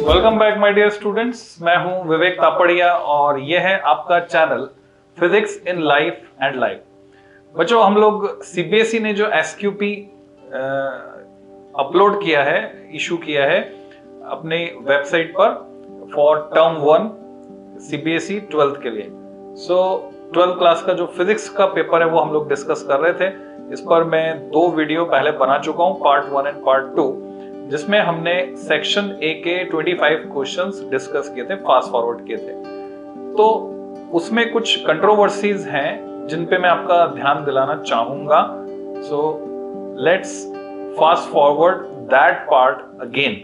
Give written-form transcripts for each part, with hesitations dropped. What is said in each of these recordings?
Welcome back my dear students, मैं हूं विवेक तापड़िया और यह है आपका channel physics in life and life. बच्चों, हम लोग सीबीएसई ने जो एसक्यूपी अपलोड किया है, इशू किया है अपने वेबसाइट पर फॉर टर्म 1 सीबीएसई 12th के लिए। सो 12th क्लास का जो फिजिक्स का पेपर है वो हम लोग डिस्कस कर रहे थे। इस पर मैं 2 वीडियो पहले बना चुका हूं, पार्ट 1 एंड पार्ट 2, जिसमें हमने सेक्शन ए के 25 क्वेश्चंस डिस्कस किए थे, फास्ट फॉरवर्ड किए थे। तो उसमें कुछ कंट्रोवर्सीज हैं जिन पे मैं आपका ध्यान दिलाना चाहूंगा। So let's fast forward that part again.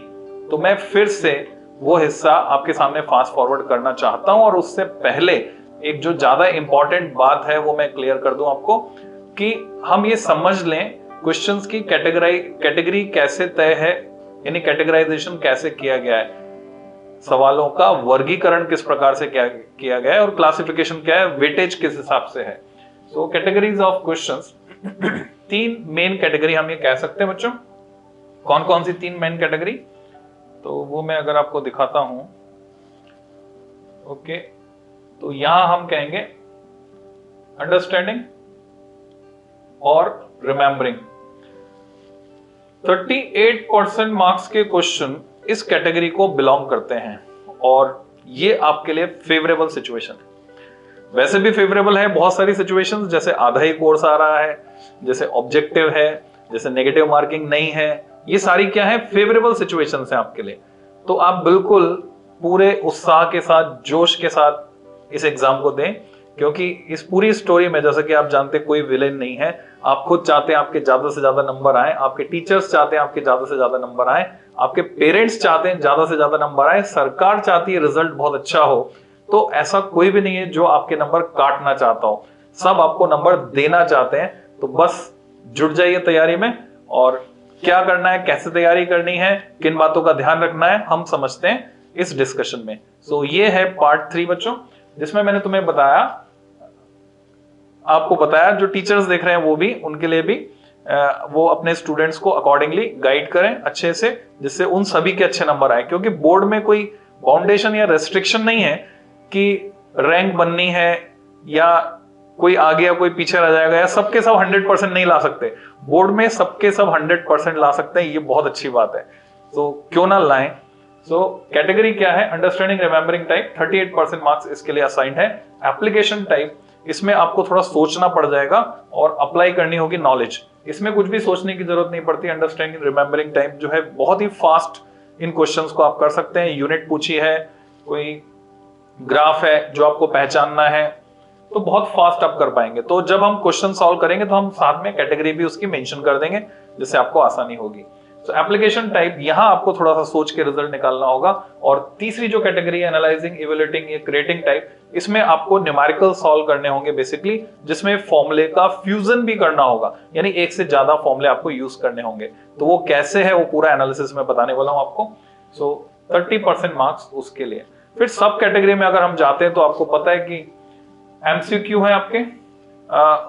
तो मैं फिर से वो हिस्सा आपके सामने फास्ट फॉरवर्ड करना चाहता हूं, और उससे पहले एक जो ज्यादा इंपॉर्टेंट बात है वो मैं क्लियर कर दूं आपको, कि हम ये समझ लें क्वेश्चंस की कैटेगरी कैसे तय है, यानी कैटेगराइजेशन कैसे किया गया है, सवालों का वर्गीकरण किस प्रकार से किया गया है, और क्लासिफिकेशन क्या है, वेटेज किस हिसाब से है। So categories of questions, 3 main category हम ये कह सकते हैं बच्चों। कौन कौन सी 3 मेन कैटेगरी, तो वो मैं अगर आपको दिखाता हूं। ओके, तो यहां हम कहेंगे अंडरस्टैंडिंग और रिमेंबरिंग। 38% मार्क्स के क्वेश्चन इस कैटेगरी को बिलोंग करते हैं, और ये आपके लिए फेवरेबल सिचुएशन है। वैसे भी फेवरेबल है बहुत सारी सिचुएशंस, जैसे आधा ही कोर्स आ रहा है, जैसे ऑब्जेक्टिव है, जैसे नेगेटिव मार्किंग नहीं है। ये सारी क्या है, फेवरेबल सिचुएशंस हैं आपके लिए। तो आप बिल्कुल पूरे उत्साह के साथ, जोश के साथ इस एग्जाम को दें, क्योंकि इस पूरी स्टोरी में, जैसा कि आप जानते हैं, कोई विलेन नहीं है। आप खुद चाहते हैं आपके ज्यादा से ज्यादा नंबर आए, आपके टीचर्स चाहते हैं आपके ज्यादा से ज्यादा नंबर आए, आपके पेरेंट्स चाहते हैं ज्यादा से ज्यादा नंबर आए, सरकार चाहती है रिजल्ट बहुत अच्छा हो। तो ऐसा कोई भी नहीं है जो आपके नंबर काटना चाहता हो, सब आपको नंबर देना चाहते हैं। तो बस जुट जाइए तैयारी में, और क्या करना है, कैसे तैयारी करनी है, किन बातों का ध्यान रखना है, हम समझते हैं इस डिस्कशन में। सो ये है पार्ट 3 बच्चों, जिसमें मैंने तुम्हें आपको बताया, जो टीचर्स देख रहे हैं वो भी, उनके लिए भी वो अपने स्टूडेंट्स को अकॉर्डिंगली गाइड करें अच्छे से, जिससे उन सभी के अच्छे नंबर आए। क्योंकि बोर्ड में कोई बाउंडेशन या रेस्ट्रिक्शन नहीं है कि रैंक बननी है, या कोई आगे या कोई पीछे रह जाएगा, या सबके सब 100% नहीं ला सकते। बोर्ड में सबके सब 100% ला सकते हैं, ये बहुत अच्छी बात है। तो क्यों ना लाएं। सो कैटेगरी क्या है, अंडरस्टैंडिंग रिमेंबरिंग टाइप, 38% मार्क्स इसके लिए असाइंड है। एप्लीकेशन टाइप, इसमें आपको थोड़ा सोचना पड़ जाएगा और अप्लाई करनी होगी नॉलेज। इसमें कुछ भी सोचने की जरूरत नहीं पड़ती। अंडरस्टैंडिंग रिमेंबरिंग टाइप जो है बहुत ही फास्ट इन क्वेश्चंस को आप कर सकते हैं। यूनिट पूछी है, कोई ग्राफ है जो आपको पहचानना है, तो बहुत फास्ट आप कर पाएंगे। तो जब हम क्वेश्चन सॉल्व करेंगे तो हम साथ में कैटेगरी भी उसकी मेंशन कर देंगे, जिससे आपको आसानी होगी। तो एप्लीकेशन टाइप, यहां आपको थोड़ा सा सोच के रिजल्ट निकालना होगा। और तीसरी जो कैटेगरी है, एनालाइजिंग, इवैल्यूएटिंग या क्रिएटिंग टाइप, इसमें आपको न्यूमेरिकल सॉल्व करने होंगे बेसिकली, जिसमें फॉर्मूले का फ्यूजन भी करना होगा, यानी एक से ज्यादा फॉर्मूले आपको यूज करने होंगे। तो वो कैसे है, वो पूरा एनालिसिस में बताने वाला हूं आपको। सो 30% मार्क्स उसके लिए। फिर सब कैटेगरी में अगर हम जाते हैं तो आपको पता है कि एमसीक्यू है आपके,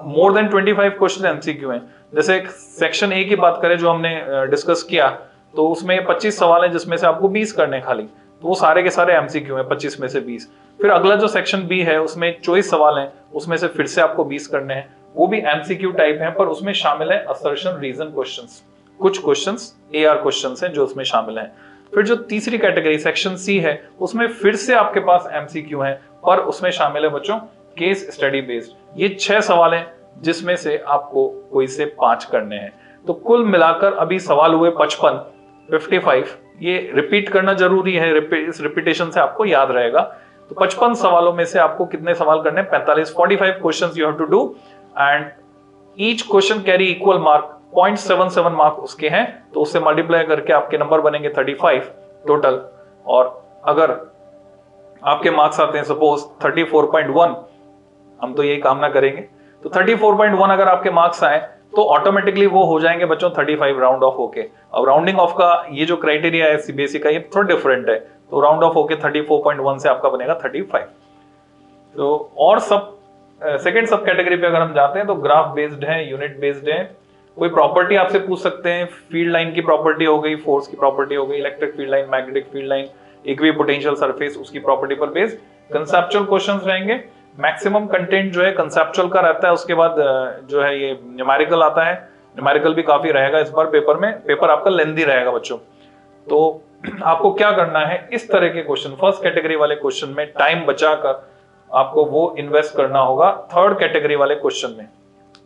मोर देन 25 क्वेश्चन एमसीक्यू हैं। जैसे सेक्शन ए की बात करें जो हमने डिस्कस किया, तो उसमें 25 सवाल हैं, जिसमें से आपको 20 करने खाली। तो वो सारे के सारे एमसीक्यू हैं, 25 में से 20। फिर अगला जो सेक्शन बी है, उसमें 24 सवाल हैं, उसमें से फिर से आपको 20 करने हैं। वो भी एमसीक्यू टाइप हैं, पर उसमें शामिल है असर्शन, रीजन क्वेश्चंस। कुछ क्वेश्चंस एआर क्वेश्चंस हैं जो उसमें शामिल हैं। फिर जो तीसरी कैटेगरी सेक्शन सी है, उसमें फिर से आपके पास एमसीक्यू हैं, पर उसमें शामिल है बच्चों केस स्टडी बेस्ड। ये 6 सवाल हैं, जिसमें से आपको कोई से 5 करने हैं। तो कुल मिलाकर अभी सवाल हुए 55। ये रिपीट करना जरूरी है, इस रिपीटेशन से आपको याद रहेगा। तो 55 सवालों में से आपको कितने सवाल करने हैं, 45 questions you have to do, and each question carry equal mark, 0.77 mark उसके हैं। तो उससे मल्टीप्लाई करके आपके नंबर बनेंगे 35 टोटल। और अगर आपके मार्क्स आते हैं सपोज 34.1, हम तो यही कामना करेंगे, तो 34.1 अगर आपके मार्क्स आए तो ऑटोमेटिकली वो हो जाएंगे बच्चों 35 राउंड ऑफ होके। अब राउंडिंग ऑफ का ये जो क्राइटेरिया है सीबीएसई का, ये थोड़ा डिफरेंट है। तो राउंड ऑफ होके 34.1 से आपका बनेगा 35। तो और सब सेकंड सब कैटेगरी पे अगर हम जाते हैं तो ग्राफ बेस्ड है, यूनिट बेस्ड है। कोई प्रॉपर्टी आपसे पूछ सकते हैं, फील्ड लाइन की प्रॉपर्टी हो गई, फोर्स की प्रॉपर्टी हो गई, electric field line, magnetic field line, equipotential surface, उसकी प्रॉपर्टी पर बेस्ड कंसेप्चुअल क्वेश्चंस रहेंगे। मैक्सिमम कंटेंट जो है कंसेप्चुअल का रहता है, उसके बाद जो है ये न्यूमेरिकल आता है, न्यूमेरिकल भी काफी रहेगा इस बार पेपर में, पेपर आपका लेंथी रहेगा बच्चों। तो आपको क्या करना है, इस तरह के क्वेश्चन, फर्स्ट कैटेगरी वाले क्वेश्चन में टाइम बचाकर आपको वो इन्वेस्ट करना होगा थर्ड कैटेगरी वाले क्वेश्चन में,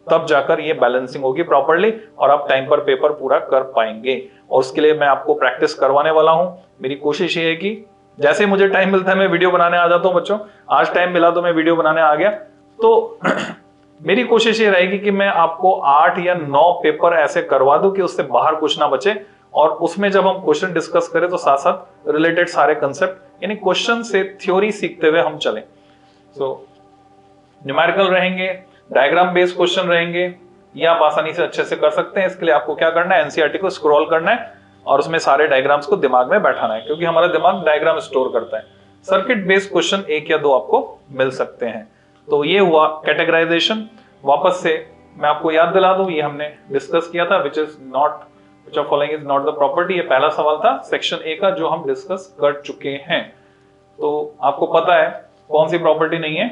तब जाकर ये बैलेंसिंग होगी प्रॉपर्ली और आप टाइम पर पेपर पूरा कर पाएंगे। और उसके लिए मैं आपको प्रैक्टिस करवाने वाला हूं। मेरी कोशिश ये है कि जैसे मुझे टाइम मिलता है मैं वीडियो बनाने आ जाता हूं बच्चों। आज टाइम मिला तो मैं वीडियो बनाने आ गया। तो मेरी कोशिश ये रहेगी कि मैं आपको 8 या 9 पेपर ऐसे करवा दूं कि उससे बाहर कुछ ना बचे, और उसमें जब हम क्वेश्चन डिस्कस करें तो साथ साथ रिलेटेड सारे कंसेप्ट, यानी क्वेश्चन से थ्योरी सीखते हुए हम चलें। सो न्यूमेरिकल रहेंगे, डायग्राम बेस्ड क्वेश्चन रहेंगे, ये आप आसानी से अच्छे से कर सकते हैं। इसके लिए आपको क्या करना है, एनसीईआरटी को स्क्रॉल करना है और उसमें सारे डायग्राम्स को दिमाग में बैठाना है, क्योंकि हमारा दिमाग डायग्राम स्टोर करता है। सर्किट बेस्ड क्वेश्चन 1 या 2 आपको मिल सकते हैं। तो ये हुआ कैटेगराइजेशन। वापस से मैं आपको याद दिला दूं, ये हमने डिस्कस किया था, which of following is not the property. ये पहला सवाल था सेक्शन ए का जो हम डिस्कस कर चुके हैं। तो आपको पता है कौन सी प्रॉपर्टी नहीं है,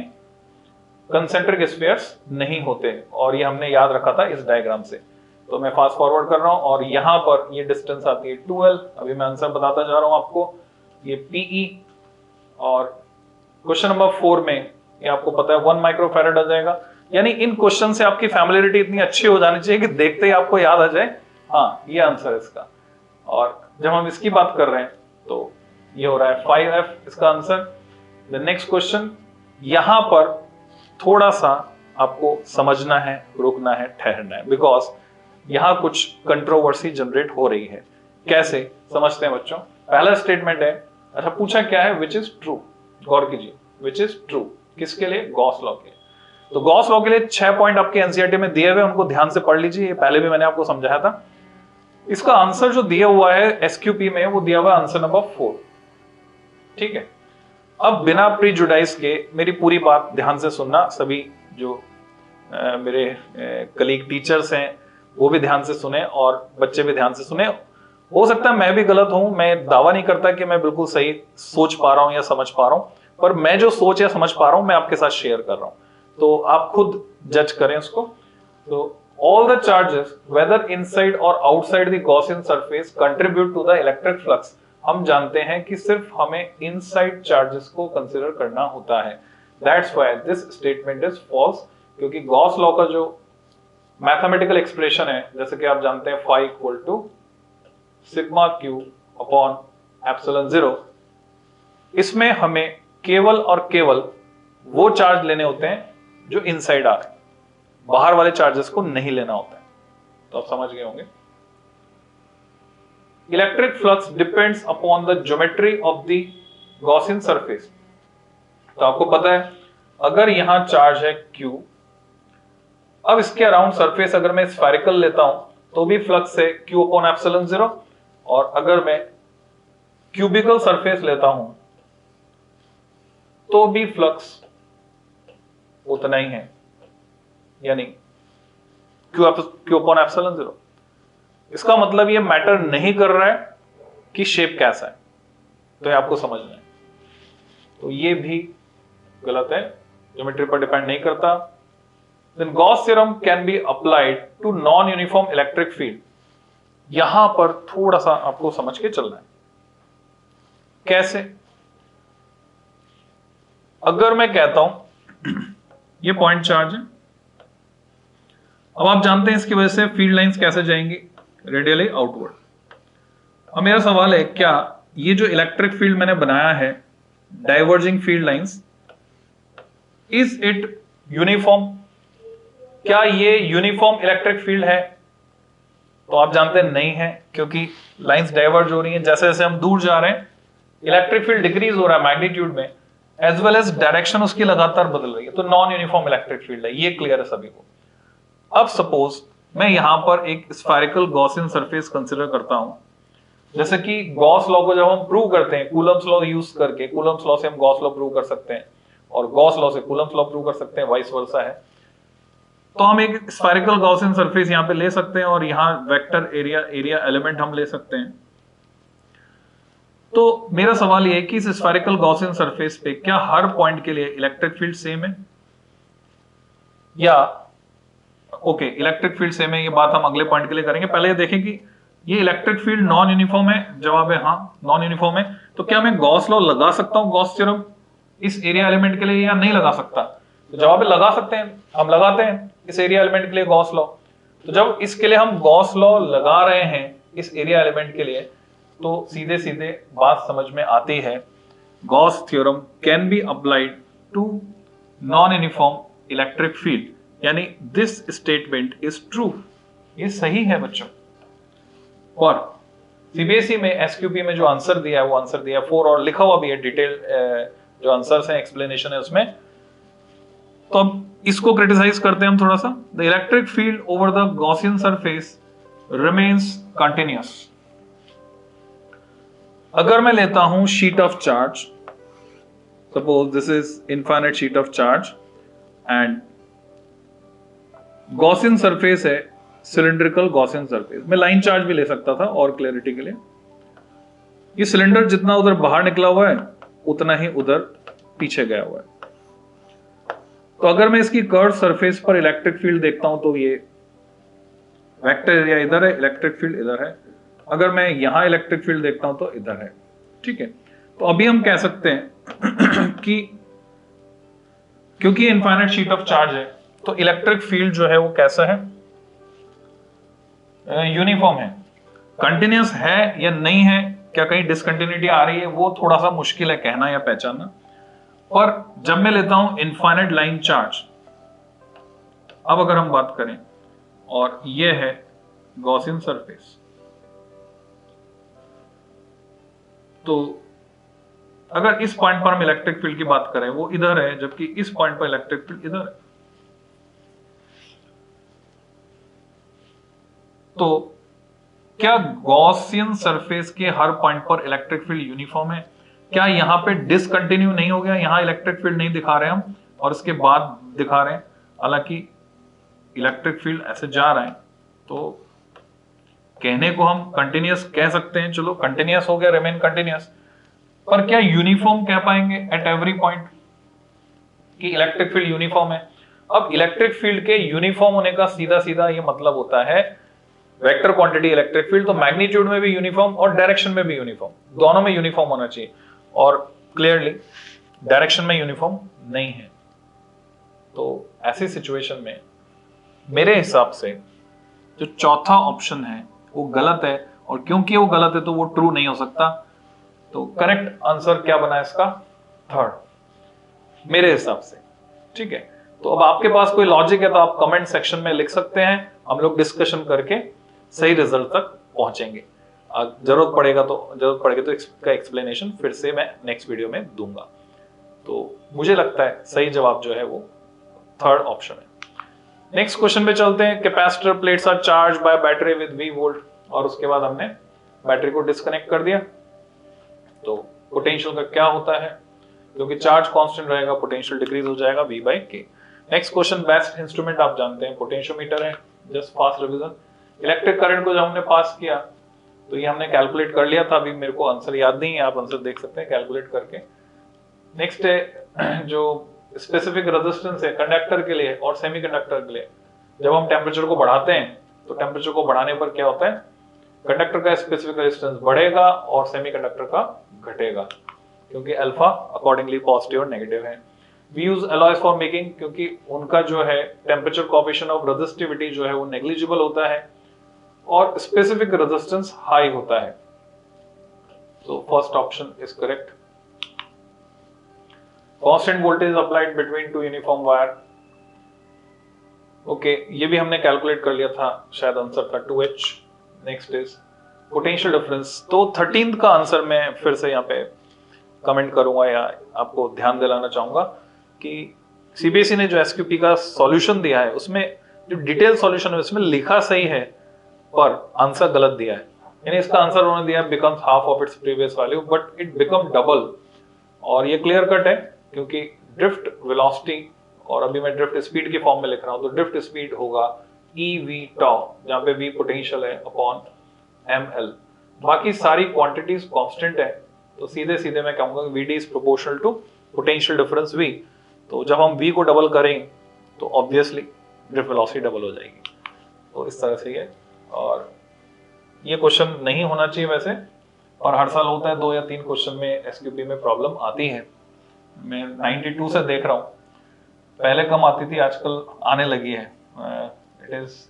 कंसेंट्रिक स्फीयर्स नहीं होते, और ये हमने याद रखा था इस डायग्राम से। तो मैं फास्ट फॉरवर्ड कर रहा हूं और यहां पर ये डिस्टेंस आती है 12। अभी मैं आंसर बताता जा रहा हूं आपको, ये पीई, और क्वेश्चन नंबर 4 में ये आपको पता है 1 माइक्रोफैरड आ जाएगा। यानी इन क्वेश्चन से आपकी फैमिलियरिटी इतनी अच्छी हो जानी चाहिए कि देखते ही आपको याद आ जाए, हाँ ये आंसर है इसका। और जब हम इसकी बात कर रहे हैं तो ये हो रहा है 5F इसका आंसर। द नेक्स्ट क्वेश्चन, यहां पर थोड़ा सा आपको समझना है, रुकना है, ठहरना है, बिकॉज यहां कुछ कंट्रोवर्सी जनरेट हो रही है। कैसे समझते हैं बच्चों। पहला स्टेटमेंट है, अच्छा पूछा क्या है, विच इज ट्रू, गौर कीजिए, विच इज ट्रू किसके लिए, गॉस लॉ के लिए। तो गॉस लॉ के लिए 6 पॉइंट आपके एनसीईआरटी में दिए हुए, उनको ध्यान से पढ़ लीजिए, ये पहले भी मैंने आपको समझाया था। इसका आंसर जो दिया हुआ है एसक्यूपी में, वो दिया हुआ है आंसर नंबर 4, ठीक है। अब बिना प्रीजुडाइज के मेरी पूरी बात ध्यान से सुनना, सभी जो मेरे कलीग टीचर्स हैं वो भी ध्यान से सुने और बच्चे भी ध्यान से सुने। हो सकता है मैं भी गलत हूं, मैं दावा नहीं करता कि मैं बिल्कुल सही सोच पा रहा हूं या समझ पा रहा हूं, पर मैं जो सोच या समझ पा रहा हूं मैं आपके साथ शेयर कर रहा हूं, तो आप खुद जज करें उसको। तो all the charges whether inside or outside the Gaussian surface contribute to the electric flux। हम जानते हैं कि सिर्फ हमें इनसाइड चार्जेस को कंसीडर करना होता है। That's why this statement is false, क्योंकि गॉस लॉ का जो मैथमेटिकल एक्सप्रेशन है, जैसे कि आप जानते हैं phi equal to sigma Q upon epsilon 0, इसमें हमें केवल और केवल वो चार्ज लेने होते हैं जो इनसाइड आ रहे हैं, बाहर वाले चार्जेस को नहीं लेना होता है। तो आप समझ गए होंगे। Electric flux depends upon the geometry of the Gaussian surface. तो आपको पता है अगर यहां चार्ज है Q, अब इसके अराउंड सरफेस अगर मैं स्फेरिकल लेता हूं तो भी फ्लक्स है Q अपॉन एप्सिलॉन 0, और अगर मैं क्यूबिकल सरफेस लेता हूं तो भी फ्लक्स उतना ही है, यानी Q अपॉन एप्सिलॉन 0। इसका मतलब ये मैटर नहीं कर रहा है कि शेप कैसा है, तो ये आपको समझना है। तो ये भी गलत है, ज्योमेट्री पर डिपेंड नहीं करता। Then Gauss theorem can be applied to non-uniform electric field। यहां पर थोड़ा सा आपको समझ के चलना है। कैसे? अगर मैं कहता हूं ये पॉइंट चार्ज है, अब आप जानते हैं इसकी वजह से फील्ड लाइंस कैसे जाएंगी, रेडियली आउटवर्ड। अब मेरा सवाल है, क्या ये जो इलेक्ट्रिक फील्ड मैंने बनाया है, diverging field lines, is it uniform? क्या ये यूनिफॉर्म इलेक्ट्रिक फील्ड है? तो आप जानते हैं नहीं है, क्योंकि लाइंस डाइवर्ज हो रही हैं। जैसे जैसे हम दूर जा रहे हैं इलेक्ट्रिक फील्ड डिक्रीज हो रहा है मैग्नीट्यूड में, एज वेल एज डायरेक्शन उसकी लगातार बदल रही है। तो नॉन यूनिफॉर्म इलेक्ट्रिक फील्ड है, ये क्लियर है सभी को। अब सपोज मैं यहां पर एक स्फेरिकल गॉसियन सरफेस कंसीडर करता हूं, जैसे कि गॉस लॉ को जब हम प्रूव करते हैं कूलम्स लॉ यूज करके, कूलम्स लॉ से हम गॉस लॉ प्रूव कर सकते हैं और गॉस लॉ से कूलम्स लॉ प्रूव कर सकते हैं, वाइस वर्सा है। तो हम एक स्फेरिकल गॉसियन सरफेस यहां पे ले सकते हैं और यहां वेक्टर एरिया एलिमेंट हम ले सकते हैं। तो मेरा सवाल ये है कि इस स्फेरिकल गॉसियन सरफेस पे क्या हर पॉइंट के लिए इलेक्ट्रिक फील्ड सेम है, या ओके इलेक्ट्रिक फील्ड सेम है, ये बात हम अगले पॉइंट के लिए करेंगे। पहले ये देखें कि ये इलेक्ट्रिक फील्ड नॉन यूनिफॉर्म है, जवाब है हाँ नॉन यूनिफॉर्म है। तो क्या मैं गॉस लॉ लगा सकता हूं गॉस थ्योरम इस एरिया एलिमेंट के लिए या नहीं लगा सकता? तो जवाब है लगा सकते हैं, हम लगाते हैं इस एरिया एलिमेंट के लिए गॉस लॉ। तो जब इसके लिए हम गॉस लॉ लगा रहे हैं इस एरिया एलिमेंट के लिए, तो सीधे सीधे बात समझ में आती है, Gauss theorem can be applied to non uniform electric field, यानी दिस स्टेटमेंट इज ट्रू, ये सही है बच्चों। और सीबीएसई में एसक्यूपी में जो आंसर दिया है वो आंसर दिया 4 और लिखा हुआ भी है डिटेल जो आंसर्स हैं, एक्सप्लेनेशन है उसमें। तो अब इसको क्रिटिसाइज करते हैं हम थोड़ा सा। The electric field over the Gaussian surface remains continuous. अगर मैं लेता हूं sheet of charge, suppose this is infinite sheet of charge and Gaussian surface है सिलिंड्रिकल गॉसियन सरफेस, मैं लाइन चार्ज भी ले सकता था और क्लैरिटी के लिए। ये सिलेंडर जितना उधर बाहर निकला हुआ है उतना ही उधर पीछे गया हुआ है। तो अगर मैं इसकी कर्व सरफेस पर इलेक्ट्रिक फील्ड देखता हूं तो ये वेक्टर एरिया इधर है, इलेक्ट्रिक फील्ड इधर है। अगर मैं यहां इलेक्ट्रिक फील्ड देखता हूं तो इधर है, ठीक है। तो अभी हम कह सकते हैं कि क्योंकि इनफाइनाइट शीट ऑफ चार्ज है तो इलेक्ट्रिक फील्ड जो है वो कैसा है, यूनिफॉर्म है। कंटिन्यूअस है या नहीं है, क्या कहीं डिसकंटिन्यूटी आ रही है, वो थोड़ा सा मुश्किल है कहना या पहचानना। पर जब मैं लेता हूं इनफाइनाइट लाइन चार्ज, अब अगर हम बात करें और ये है गॉसियन सरफेस, तो अगर इस पॉइंट पर हम इलेक्ट्रिक फील्ड की बात करें वो इधर है, जबकि इस पॉइंट पर इलेक्ट्रिक फील्ड इधर है। तो क्या गॉसियन सरफेस के हर पॉइंट पर इलेक्ट्रिक फील्ड यूनिफॉर्म है? क्या यहां पे डिसकंटिन्यू नहीं हो गया, यहां इलेक्ट्रिक फील्ड नहीं दिखा रहे हम और इसके बाद दिखा रहे हैं, हालांकि इलेक्ट्रिक फील्ड ऐसे जा रहा है। तो कहने को हम कंटिन्यूअस कह सकते हैं, चलो कंटिन्यूअस हो गया, रिमेन कंटिन्यूअस। पर क्या यूनिफॉर्म कह पाएंगे एट एवरी पॉइंट कि इलेक्ट्रिक फील्ड यूनिफॉर्म है? अब इलेक्ट्रिक फील्ड के यूनिफॉर्म होने का सीधा सीधा ये मतलब होता है वेक्टर क्वांटिटी इलेक्ट्रिक फील्ड, तो मैग्नीट्यूड में भी यूनिफॉर्म और डायरेक्शन में भी यूनिफॉर्म, दोनों में यूनिफॉर्म होना चाहिए। और क्लियरली डायरेक्शन में यूनिफॉर्म नहीं है। तो ऐसी सिचुएशन में मेरे हिसाब से जो चौथा ऑप्शन है वो गलत है, और क्योंकि वो गलत है तो वो ट्रू नहीं हो सकता। तो करेक्ट आंसर क्या बना इसका? थर्ड मेरे हिसाब से, ठीक है। तो अब आपके पास कोई लॉजिक है तो आप कमेंट सेक्शन में लिख सकते हैं, हम लोग डिस्कशन करके सही रिजल्ट तक पहुंचेंगे। जरूरत पड़ेगी तो इसका एक्सप्लेनेशन फिर से मैं नेक्स्ट वीडियो में दूंगा। तो मुझे लगता है सही जवाब जो है वो थर्ड ऑप्शन है। नेक्स्ट क्वेश्चन पे चलते हैं। Capacitor plates are charge by battery with V volt, और उसके बाद हमने बैटरी को डिस्कनेक्ट कर दिया। तो पोटेंशियल का क्या होता है? क्योंकि चार्ज कांस्टेंट रहेगा, पोटेंशियल डिक्रीज हो जाएगा V/K। Next question, best instrument आप जानते हैं पोटेंशियोमीटर है। Just fast revision, electric current को जब हमने पास किया तो ये हमने कैलकुलेट कर लिया था, अभी मेरे को आंसर याद नहीं है, आप आंसर देख सकते हैं कैलकुलेट करके। नेक्स्ट है जो स्पेसिफिक रेजिस्टेंस है कंडक्टर के लिए और सेमीकंडक्टर के लिए। जब हम टेम्परेचर को बढ़ाते हैं तो टेम्परेचर को बढ़ाने पर क्या होता है, कंडक्टर का स्पेसिफिक रेजिस्टेंस बढ़ेगा और सेमीकंडक्टर का घटेगा, क्योंकि अल्फा अकॉर्डिंगली पॉजिटिव और नेगेटिव है। We use alloys for making, क्योंकि उनका जो है टेम्परेचर कोएफिशिएंट ऑफ रेजिस्टिविटी जो है वो नेग्लिजिबल होता है और स्पेसिफिक रेजिस्टेंस हाई होता है। तो first option is correct. Constant voltage applied between two uniform wire, okay ये भी हमने कैलकुलेट कर लिया था, शायद आंसर था 2H। Next is potential difference. तो 13th का आंसर मैं फिर से यहाँ पे कमेंट करूंगा या आपको ध्यान दिलाना चाहूंगा कि सीबीएसई ने जो एसक्यूपी का सॉल्यूशन दिया है उसमें जो डिटेल सॉल्यूशन है उसमें लिखा सही है पर आंसर गलत दिया है। यानी इसका आंसर उन्होंने दिया becomes half of its previous value but it become double, और ये क्लियर कट है क्योंकि ड्रिफ्ट वेलोसिटी, और अभी मैं ड्रिफ्ट स्पीड के फॉर्म में लिख रहा हूं, तो ड्रिफ्ट स्पीड होगा EV tau, जहां पे V पोटेंशियल है अपॉन ml। बाकी सारी क्वांटिटीज कांस्टेंट है तो सीधे सीधे मैं कहूंगा VD is proportional to potential difference V। तो जब हम V को डबल करेंगे तो ऑब्वियसली ड्रिफ्ट वेलोसिटी डबल हो जाएगी। तो इस तरह से ये, और ये क्वेश्चन नहीं होना चाहिए वैसे, और हर साल होता है 2 या 3 क्वेश्चन में SQP में प्रॉब्लम आती है। मैं 92 से देख रहा हूँ, पहले कम आती थी, आजकल आने लगी है। इट इज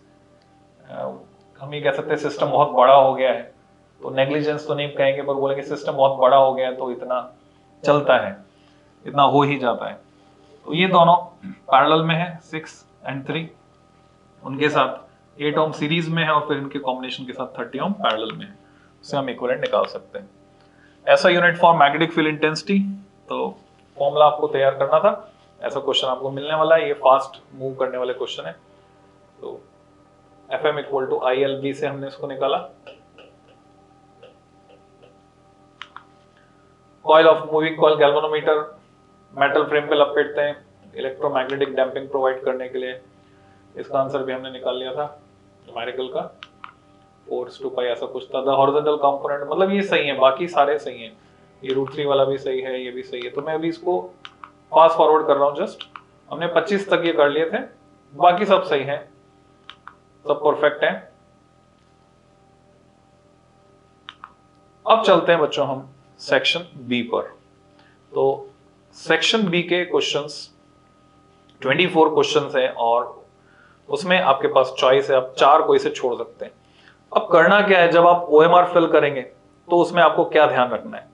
हम ये कह सकते हैं सिस्टम बहुत बड़ा हो गया है, तो नेग्लिजेंस तो नहीं कहेंगे पर बोलेंगे सिस्टम बहुत बड़ा हो गया है तो इतना चलता है, इतना हो ही जाता है। तो ये दोनों पैरेलल में है 6 और 3, उनके साथ 8 ओम सीरीज में है और फिर इनके कॉम्बिनेशन के साथ 30 ओम पैरेलल में है, उससे हम इक्विवेलेंट निकाल सकते हैं। ऐसा unit for magnetic field intensity, तो फॉर्मूला आपको तैयार करना था, ऐसा क्वेश्चन आपको मिलने वाला है। ये फास्ट मूव करने वाले क्वेश्चन है। तो FM इक्वल टू ILB से हमने इसको निकाला। Coil of moving coil galvanometer metal frame पे लपेटते हैं इलेक्ट्रोमैग्नेटिक डैम्पिंग प्रोवाइड करने के लिए। इसका आंसर भी हमने निकाल लिया था न्यूमेरिकल का, 4:π ऐसा कुछ था। द हॉरिजॉन्टल कंपोनेंट, मतलब ये सही है, बाकी सारे सही हैं, ये √3 वाला भी सही है, ये भी सही है। तो मैं अभी इसको फास्ट फॉरवर्ड कर रहा हूँ जस्ट। हमने 25 तक ये कर लिए थे, बाकी सब सही है, सब परफेक्ट है। अब चलते हैं बच्चों हम सेक्शन बी पर। तो सेक्शन बी के क्वेश्चंस 24 क्वेश्चंस हैं और उसमें आपके पास चॉइस है, आप 4 कोई से छोड़ सकते हैं। अब करना क्या है, जब आप OMR फिल करेंगे तो उसमें आपको क्या ध्यान रखना है।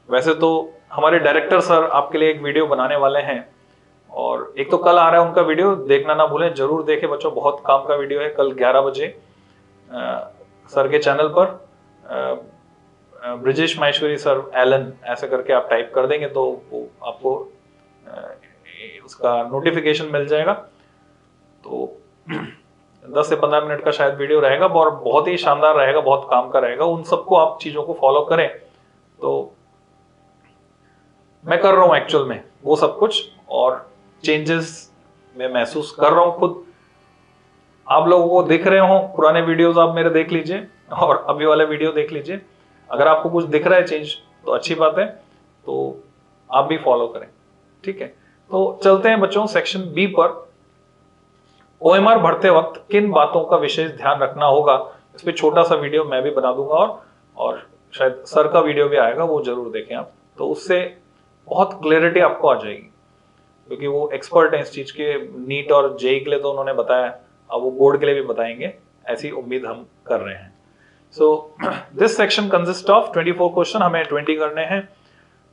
वैसे तो हमारे डायरेक्टर सर आपके लिए एक वीडियो बनाने वाले हैं, और एक तो कल आ रहा है उनका वीडियो, देखना ना भूलें, जरूर देखें बच्चों, बहुत काम का वीडियो है। कल 11 बजे सर के चैनल पर ब्रिजेश माहेश्वरी सर एलन ऐसे करके आप टाइप कर देंगे तो वो आपको उसका नोटिफिकेशन मिल जाएगा। तो 10 से 15 मिनट का शायद वीडियो रहेगा और बहुत ही शानदार रहेगा, बहुत काम का रहेगा। उन सबको आप चीजों को फॉलो करें तो मैं कर रहा हूं एक्चुअल में वो सब कुछ, और चेंजेस मैं महसूस कर रहा हूं खुद। आप लोगों को दिख रहे हो, पुराने वीडियोस आप मेरे देख लीजिए और अभी वाले वीडियो देख लीजिए। अगर आपको कुछ दिख रहा है चेंज तो अच्छी बात है, तो आप भी फॉलो करें, ठीक है। तो चलते हैं बच्चों सेक्शन बी पर। OMR भरते वक्त किन बातों का विशेष ध्यान रखना होगा, इस पे छोटा सा वीडियो मैं भी बना दूंगा, और शायद सर का वीडियो भी आएगा, वो जरूर देखें आप। तो उससे बहुत क्लैरिटी आपको आ जाएगी, क्योंकि वो एक्सपर्ट है इस चीज के। नीट और जेई के लिए तो उन्होंने बताया, अब वो बोर्ड के लिए भी बताएंगे, ऐसी उम्मीद हम कर रहे हैं। So this section consist of 24 question, हमें 20 करने हैं।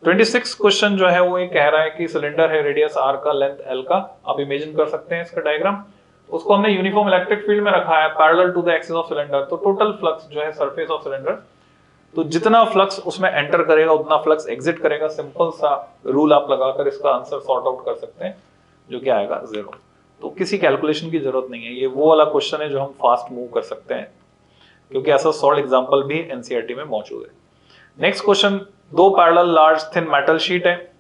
26 क्वेश्चन जो है वो ये कह रहा है कि सिलेंडर है, रेडियस R का, लेंथ L का, आप इमेजिन कर सकते हैं इसका डायग्राम। उसको हमने यूनिफॉर्म इलेक्ट्रिक फील्ड में रखा है parallel to the axis of cylinder. तो टोटल फ्लक्स जो है सरफेस ऑफ सिलेंडर, तो जितना फ्लक्स उसमें एंटर करेगा उतना फ्लक्स एग्जिट करेगा। सिंपल सा रूल आप लगाकर इसका आंसर सॉर्ट आउट कर सकते हैं, जो कि आएगा 0। तो किसी कैलकुलेशन की जरूरत नहीं है, ये वो वाला क्वेश्चन है जो हम फास्ट मूव कर सकते हैं, क्योंकि ऐसा सॉल्व एग्जांपल भी एनसीईआरटी में मौजूद है। Next question, 2 parallel large thin metal sheet है।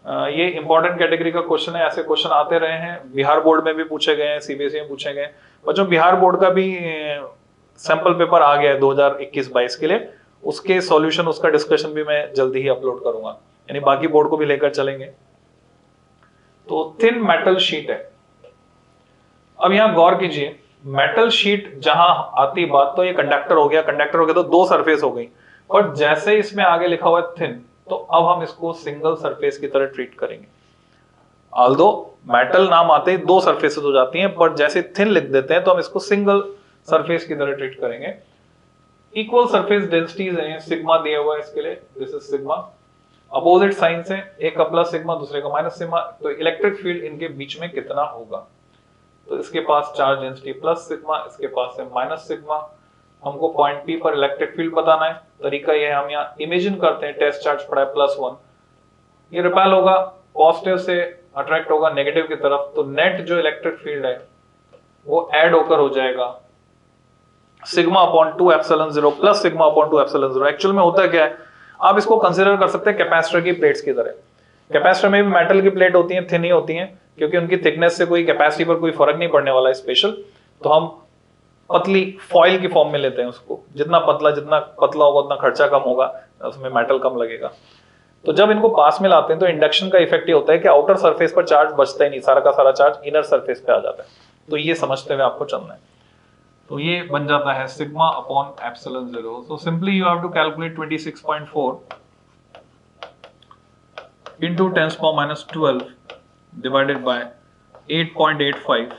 ये इंपॉर्टेंट कैटेगरी का क्वेश्चन है, ऐसे क्वेश्चन आते रहे हैं, बिहार बोर्ड में भी पूछे गए हैं, सीबीएसई में पूछे गए। बच्चों बिहार बोर्ड का भी सैंपल पेपर आ गया है 2021-22 के लिए, उसके सॉल्यूशन, उसका डिस्कशन भी मैं जल्दी ही अपलोड करूंगा, यानी बाकी बोर्ड को भी लेकर चलेंगे। तो थिन मेटल शीट है। अब यहां गौर कीजिए, मेटल शीट जहां आती बात, तो ये कंडक्टर हो गया, कंडक्टर हो गया तो 2 सरफेस हो गई, और जैसे इसमें आगे लिखा हुआ है थिन, तो अब हम इसको सिंगल सरफेस की तरह ट्रीट करेंगे। ऑल्दो मेटल नाम आते ही 2 सरफेसेस हो जाती हैं, पर जैसे थिन लिख देते हैं तो हम इसको सिंगल सरफेस की तरह ट्रीट करेंगे। इक्वल सरफेस डेंसिटीज हैं, सिग्मा दिया हुआ है इसके लिए, this is sigma. Opposite sign से, एक का प्लस सिग्मा दूसरे का माइनस सिग्मा, तो इलेक्ट्रिक फील्ड इनके बीच में कितना होगा। तो इसके पास चार्ज डेंसिटी प्लस सिग्मा, इसके पास है माइनस सिग्मा। हमको पॉइंट P पर इलेक्ट्रिक फील्ड बताना है। तरीका यह है, हम यहाँ इमेजिन करते हैं टेस्ट चार्ज पड़ा है +1, ये रिपेल होगा, पॉजिटिव से अट्रैक्ट होगा नेगेटिव की तरफ, तो नेट जो इलेक्ट्रिक फील्ड है वो ऐड होकर हो जाएगा σ/2ε0 प्लस σ/2ε0। एक्चुअल में होता क्या है, आप इसको कंसिडर कर सकते हैं कैपेसिटर की प्लेट्स की तरह। कैपेसिटर में भी मेटल की प्लेट होती है, थिन ही होती है, क्योंकि उनकी थिकनेस से कोई कैपेसिटी पर कोई फर्क नहीं पड़ने वाला है स्पेशल। तो हम पतली फॉइल की फॉर्म में लेते हैं उसको, जितना पतला होगा उतना खर्चा कम होगा, उसमें मेटल कम लगेगा। तो जब इनको पास में लाते हैं तो इंडक्शन का इफेक्ट ये होता है कि आउटर सरफेस पर चार्ज बचता ही नहीं, सारा का सारा चार्ज इनर सरफेस पे आ जाता है। तो ये समझते हुए आपको चलना है। तो ये बन जाता है sigma upon epsilon 0। So simply you have to calculate 26.4 into 10 power minus 12 divided by 8.85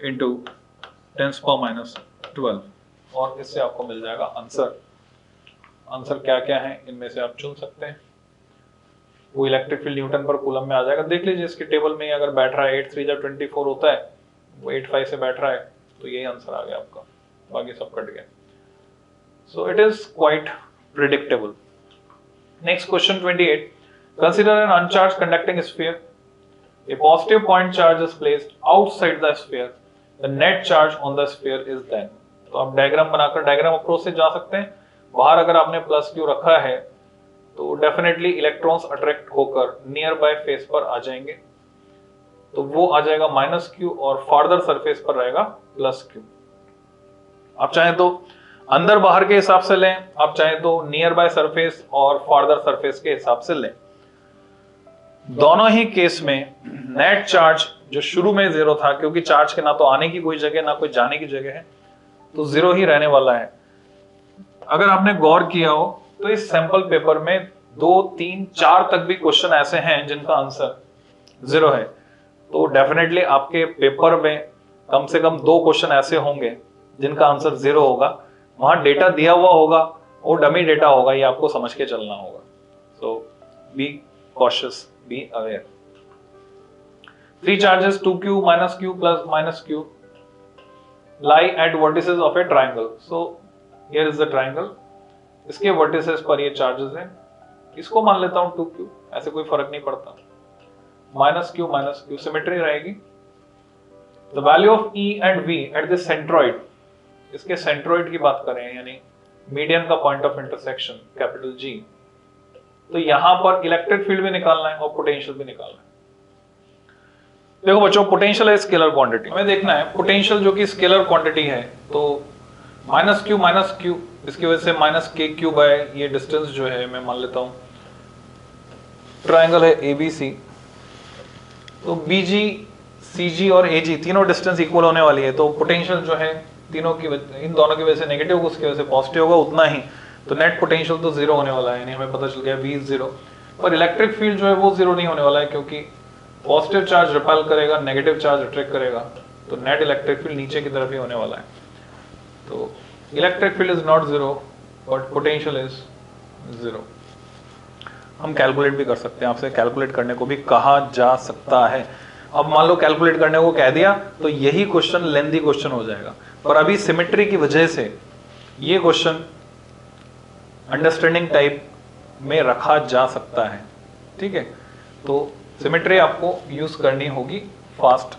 into 10 power minus 12, और इससे आपको मिल जाएगा आंसर। आंसर क्या क्या है इनमें से आप चुन सकते हैं। वो इलेक्ट्रिक फील्ड न्यूटन पर कूलम में आ जाएगा। देख लीजिए इसके टेबल में अगर बैठ रहा है 8 3 24 होता है, वो 8 5 से बैठ रहा है, तो यही आंसर आ गया आपका, बाकी सब कट गया। सो it is quite predictable. Next question 28. Consider an uncharged conducting sphere. A positive point charge is placed outside the sphere. The net charge on the sphere is then. तो आप डायग्राम बनाकर diagram approach से जा सकते हैं। बाहर अगर आपने प्लस क्यू रखा है तो डेफिनेटली इलेक्ट्रॉन्स अट्रैक्ट होकर नियर बाय फेस पर आ जाएंगे, तो वो आ जाएगा माइनस क्यू और फार्दर सरफेस पर रहेगा प्लस क्यू। आप चाहें तो अंदर बाहर के हिसाब से लें, आप चाहें तो नियर बाय सरफेस और फार्दर सरफेस के हिसाब से लें। दोनों ही केस में नेट चार्ज जो शुरू में 0 था, क्योंकि चार्ज के ना तो आने की कोई जगह ना कोई जाने की जगह है, तो 0 ही रहने वाला है। अगर आपने गौर किया हो तो इस सैंपल पेपर में 2 3 4 तक भी क्वेश्चन ऐसे हैं जिनका आंसर 0 है। तो डेफिनेटली आपके पेपर में कम से कम 2 क्वेश्चन ऐसे होंगे जिनका आंसर 0 होगा। वहां डेटा दिया हुआ होगा, वो डमी डेटा होगा, ये आपको समझ के चलना होगा। So be cautious, be aware. 3 charges 2q minus q plus minus q lie at vertices of a triangle. So here is the triangle. इसके वर्टिसेस पर ये चार्जेस हैं। इसको मान लेता हूं 2q, ऐसे कोई फर्क नहीं पड़ता। माइनस क्यू सिमेट्री रहेगी। The value of E and V at the centroid, इसके सेंट्रॉइड की बात करें यानी मीडियन का point of intersection capital G, तो यहां पर इलेक्ट्रिक फील्ड भी निकालना है और पोटेंशियल भी निकालना है। देखो बच्चों, पोटेंशियल है स्केलर क्वांटिटी, हमें देखना है पोटेंशियल जो कि स्केलर क्वांटिटी है। तो माइनस क्यू इसकी वजह से माइनस के क्यू बाय ये डिस्टेंस जो है मैं मान लेता हूं ट्राइंगल है ABC, तो BG CG और AG तीनों डिस्टेंस इक्वल होने वाली है, तो पोटेंशियल जो है तीनों की इन दोनों की वजह से नेगेटिव होगा, उसकी वजह से पॉजिटिव होगा, उतना ही। तो नेट पोटेंशियल तो 0 होने वाला है, यानी हमें पता चल गया V इज 0। पर इलेक्ट्रिक फील्ड जो है वो 0 नहीं होने वाला है, क्योंकि पॉजिटिव चार्ज रिपेल करेगा, नेगेटिव चार्ज अट्रैक्ट करेगा, तो नेट इलेक्ट्रिक फील्ड नीचे की तरफ ही होने वाला है। तो electric field is not 0 but potential is 0। हम कैलकुलेट भी कर सकते हैं, आपसे कैलकुलेट करने को भी कहा जा सकता है। अब मान लो कैलकुलेट करने को कह दिया तो यही क्वेश्चन लेंथी क्वेश्चन हो जाएगा, पर अभी सिमेट्री की वजह से ये क्वेश्चन अंडरस्टैंडिंग टाइप में रखा जा सकता है। ठीक है, तो सिमेट्री आपको यूज करनी होगी फास्ट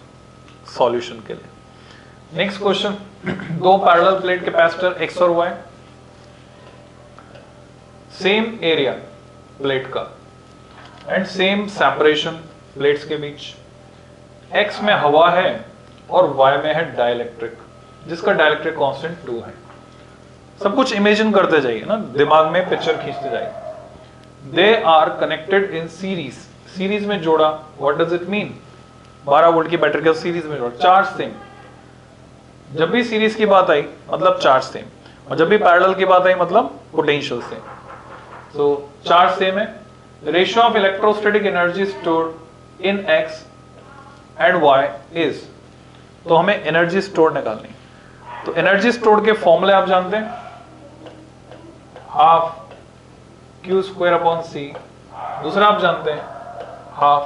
सॉल्यूशन के लिए। Next question, 2 parallel plate capacitor X और Y, सेम एरिया प्लेट का एंड सेम सेपरेशन प्लेट्स के बीच। X में हवा है और Y में है डाइलेक्ट्रिक, जिसका डाइलेक्ट्रिक कांस्टेंट 2 है। सब कुछ इमेजिन करते जाइए ना, दिमाग में पिक्चर खींचते जाइए। They are connected in series, series में जोड़ा। What does it mean? 12 volt की बैटरी को सीरीज में जोड़ा, चार्ज सेम। जब भी सीरीज की बात आई मतलब चार्ज सेम, और जब भी पैरेलल की बात आई मतलब पोटेंशियल सेम। सो चार्ज सेम है। Ratio of electrostatic energy stored in X and Y is, तो हमें एनर्जी स्टोर निकालनी। तो एनर्जी स्टोर के फॉर्मूले आप जानते हैं, हाफ Q² अपॉन C। दूसरा आप जानते हैं हाफ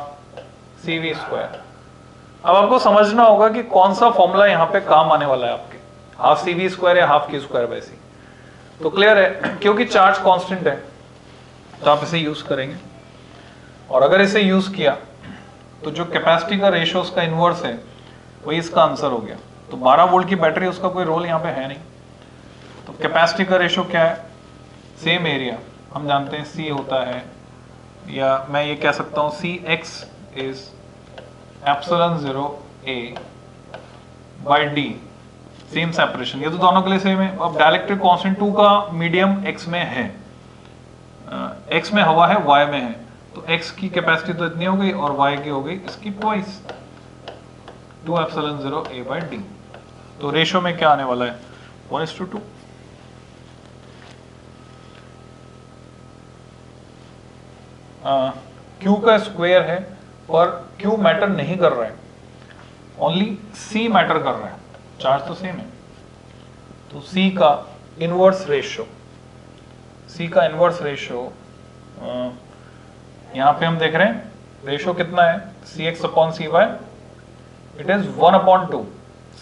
CV²। अब आपको समझना होगा कि कौन सा फॉर्मूला यहां पे काम आने वाला है आपके, हाफ CV² या हाफ Q²/C। तो क्लियर है, क्योंकि चार्ज कांस्टेंट है तो आप इसे यूज करेंगे, और अगर इसे यूज किया तो जो कैपेसिटी का रेशियो उसका इनवर्स है वही इसका आंसर हो गया। तो 12 वोल्ट की बैटरी, उसका कोई रोल यहाँ पे है नहीं। तो कैपेसिटी का रेशियो क्या है? सेम एरिया, हम जानते हैं C होता है, या मैं ये कह सकता हूँ Cx is epsilon 0 A by D same separation, ये तो दोनों के लिए सेम है। अब डाइलेक्ट्रिक कांस्टेंट 2 का मीडियम x में है, x में हवा है, y में है, तो x की कैपेसिटी तो इतनी हो गई और y की हो गई इसकी ट्वाइस, 2ε0 a/d। तो रेशियो में क्या आने वाला है, 1:2। Q का स्क्वायर है पर Q मैटर नहीं कर रहा है, ओनली C मैटर कर रहा है, चार्ज तो सेम है। तो C का इनवर्स रेशियो, यहां पे हम देख रहे हैं रेशियो कितना है, CX/CY, it is 1/2,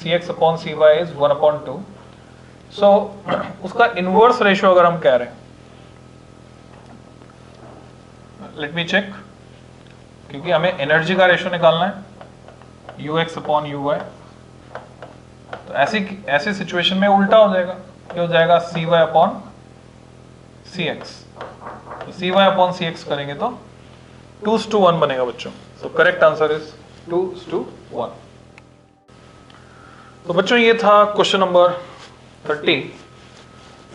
CX/CY is 1/2। सो उसका इनवर्स रेशियो अगर हम कह रहे हैं, लेट मी चेक, क्योंकि हमें एनर्जी का रेशियो निकालना है, UX/UY, तो ऐसी सिचुएशन में उल्टा हो जाएगा, क्या हो जाएगा, CY/CX। तो CY/CX करेंगे तो 2:1 बनेगा बच्चों। So correct answer is 2:1। तो बच्चों ये था क्वेश्चन नंबर 30।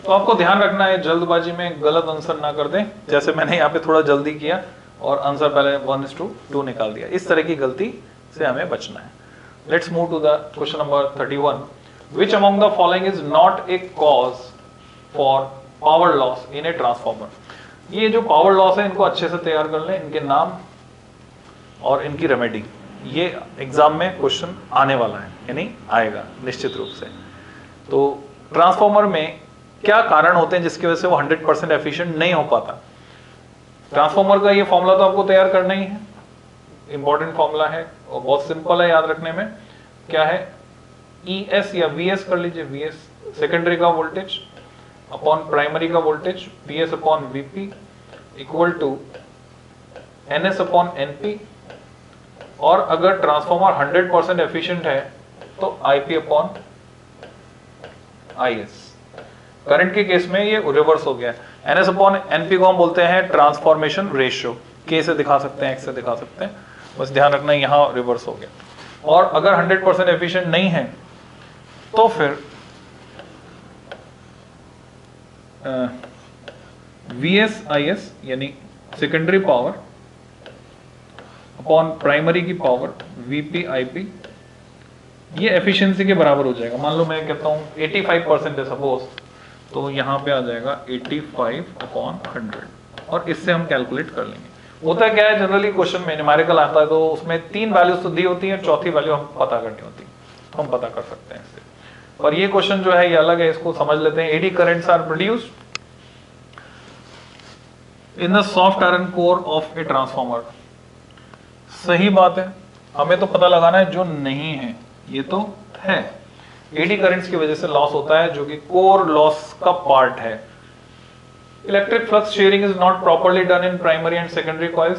तो आपको ध्यान रखना है जल्दबाजी में गलत आंसर ना कर दें, जैसे मैंने यहाँ पे थोड़ा जल्दी किया और आंसर पहले 1:2 निकाल दिया, इस तरह की गलती से हमें बचना है। Let's move to the question number 31। Which among the following is not a cause for power loss in a transformer. ये जो पावर लॉस है इनको अच्छे से तैयार कर लें, इनके नाम और इनकी रेमेडी, ये एग्जाम में क्वेश्चन आने वाला है, यानी आएगा निश्चित रूप से। तो ट्रांसफॉर्मर में क्या कारण होते हैं जिसकी वजह से वो 100% एफिशिएंट नहीं हो पाता। ट्रांसफॉर्मर का ये फॉर्मूला तो आपको तैयार करना ही है, इंपॉर्टेंट फॉर्मूला है और बहुत सिंपल है याद रखने में। क्या है, ES या VS कर लीजिए, VS सेकेंडरी का वोल्टेज अपॉन प्राइमरी का voltage, PS/VP equal to NS/NP, और अगर ट्रांसफॉर्मर 100% एफिशिएंट है तो IP/IS। करंट के केस में ये रिवर्स हो गया। NS/NP को हम बोलते हैं ट्रांसफॉर्मेशन रेशियो, K से दिखा सकते हैं, X से दिखा सकते हैं, बस ध्यान रखना यहां रिवर्स हो गया। और अगर 100% एफिशिएंट नहीं है तो फिर VS/IS यानी सेकेंडरी पावर अपॉन प्राइमरी की पावर VP/IP, ये एफिशिएंसी के बराबर हो जाएगा। मान लो मैं कहता हूं 85% है सपोज, तो यहां पे आ जाएगा 85/100, और इससे हम कैलकुलेट कर लेंगे। होता क्या है, जनरली क्वेश्चन में न्यूमेरिकल आता है तो उसमें 3 वैल्यूज तो दी होती है, चौथी वैल्यू हम पता करनी होती है, हम पता कर सकते हैं इससे। और ये क्वेश्चन जो है ये अलग है, इसको समझ लेते हैं। Eddy currents are produced in the soft iron core of a transformer. सही बात है, हमें तो पता लगाना है जो नहीं है, ये तो है। एडी करंट्स की वजह से लॉस होता है जो कि कोर लॉस का पार्ट है। Electric flux sharing is not properly done in primary and secondary coils.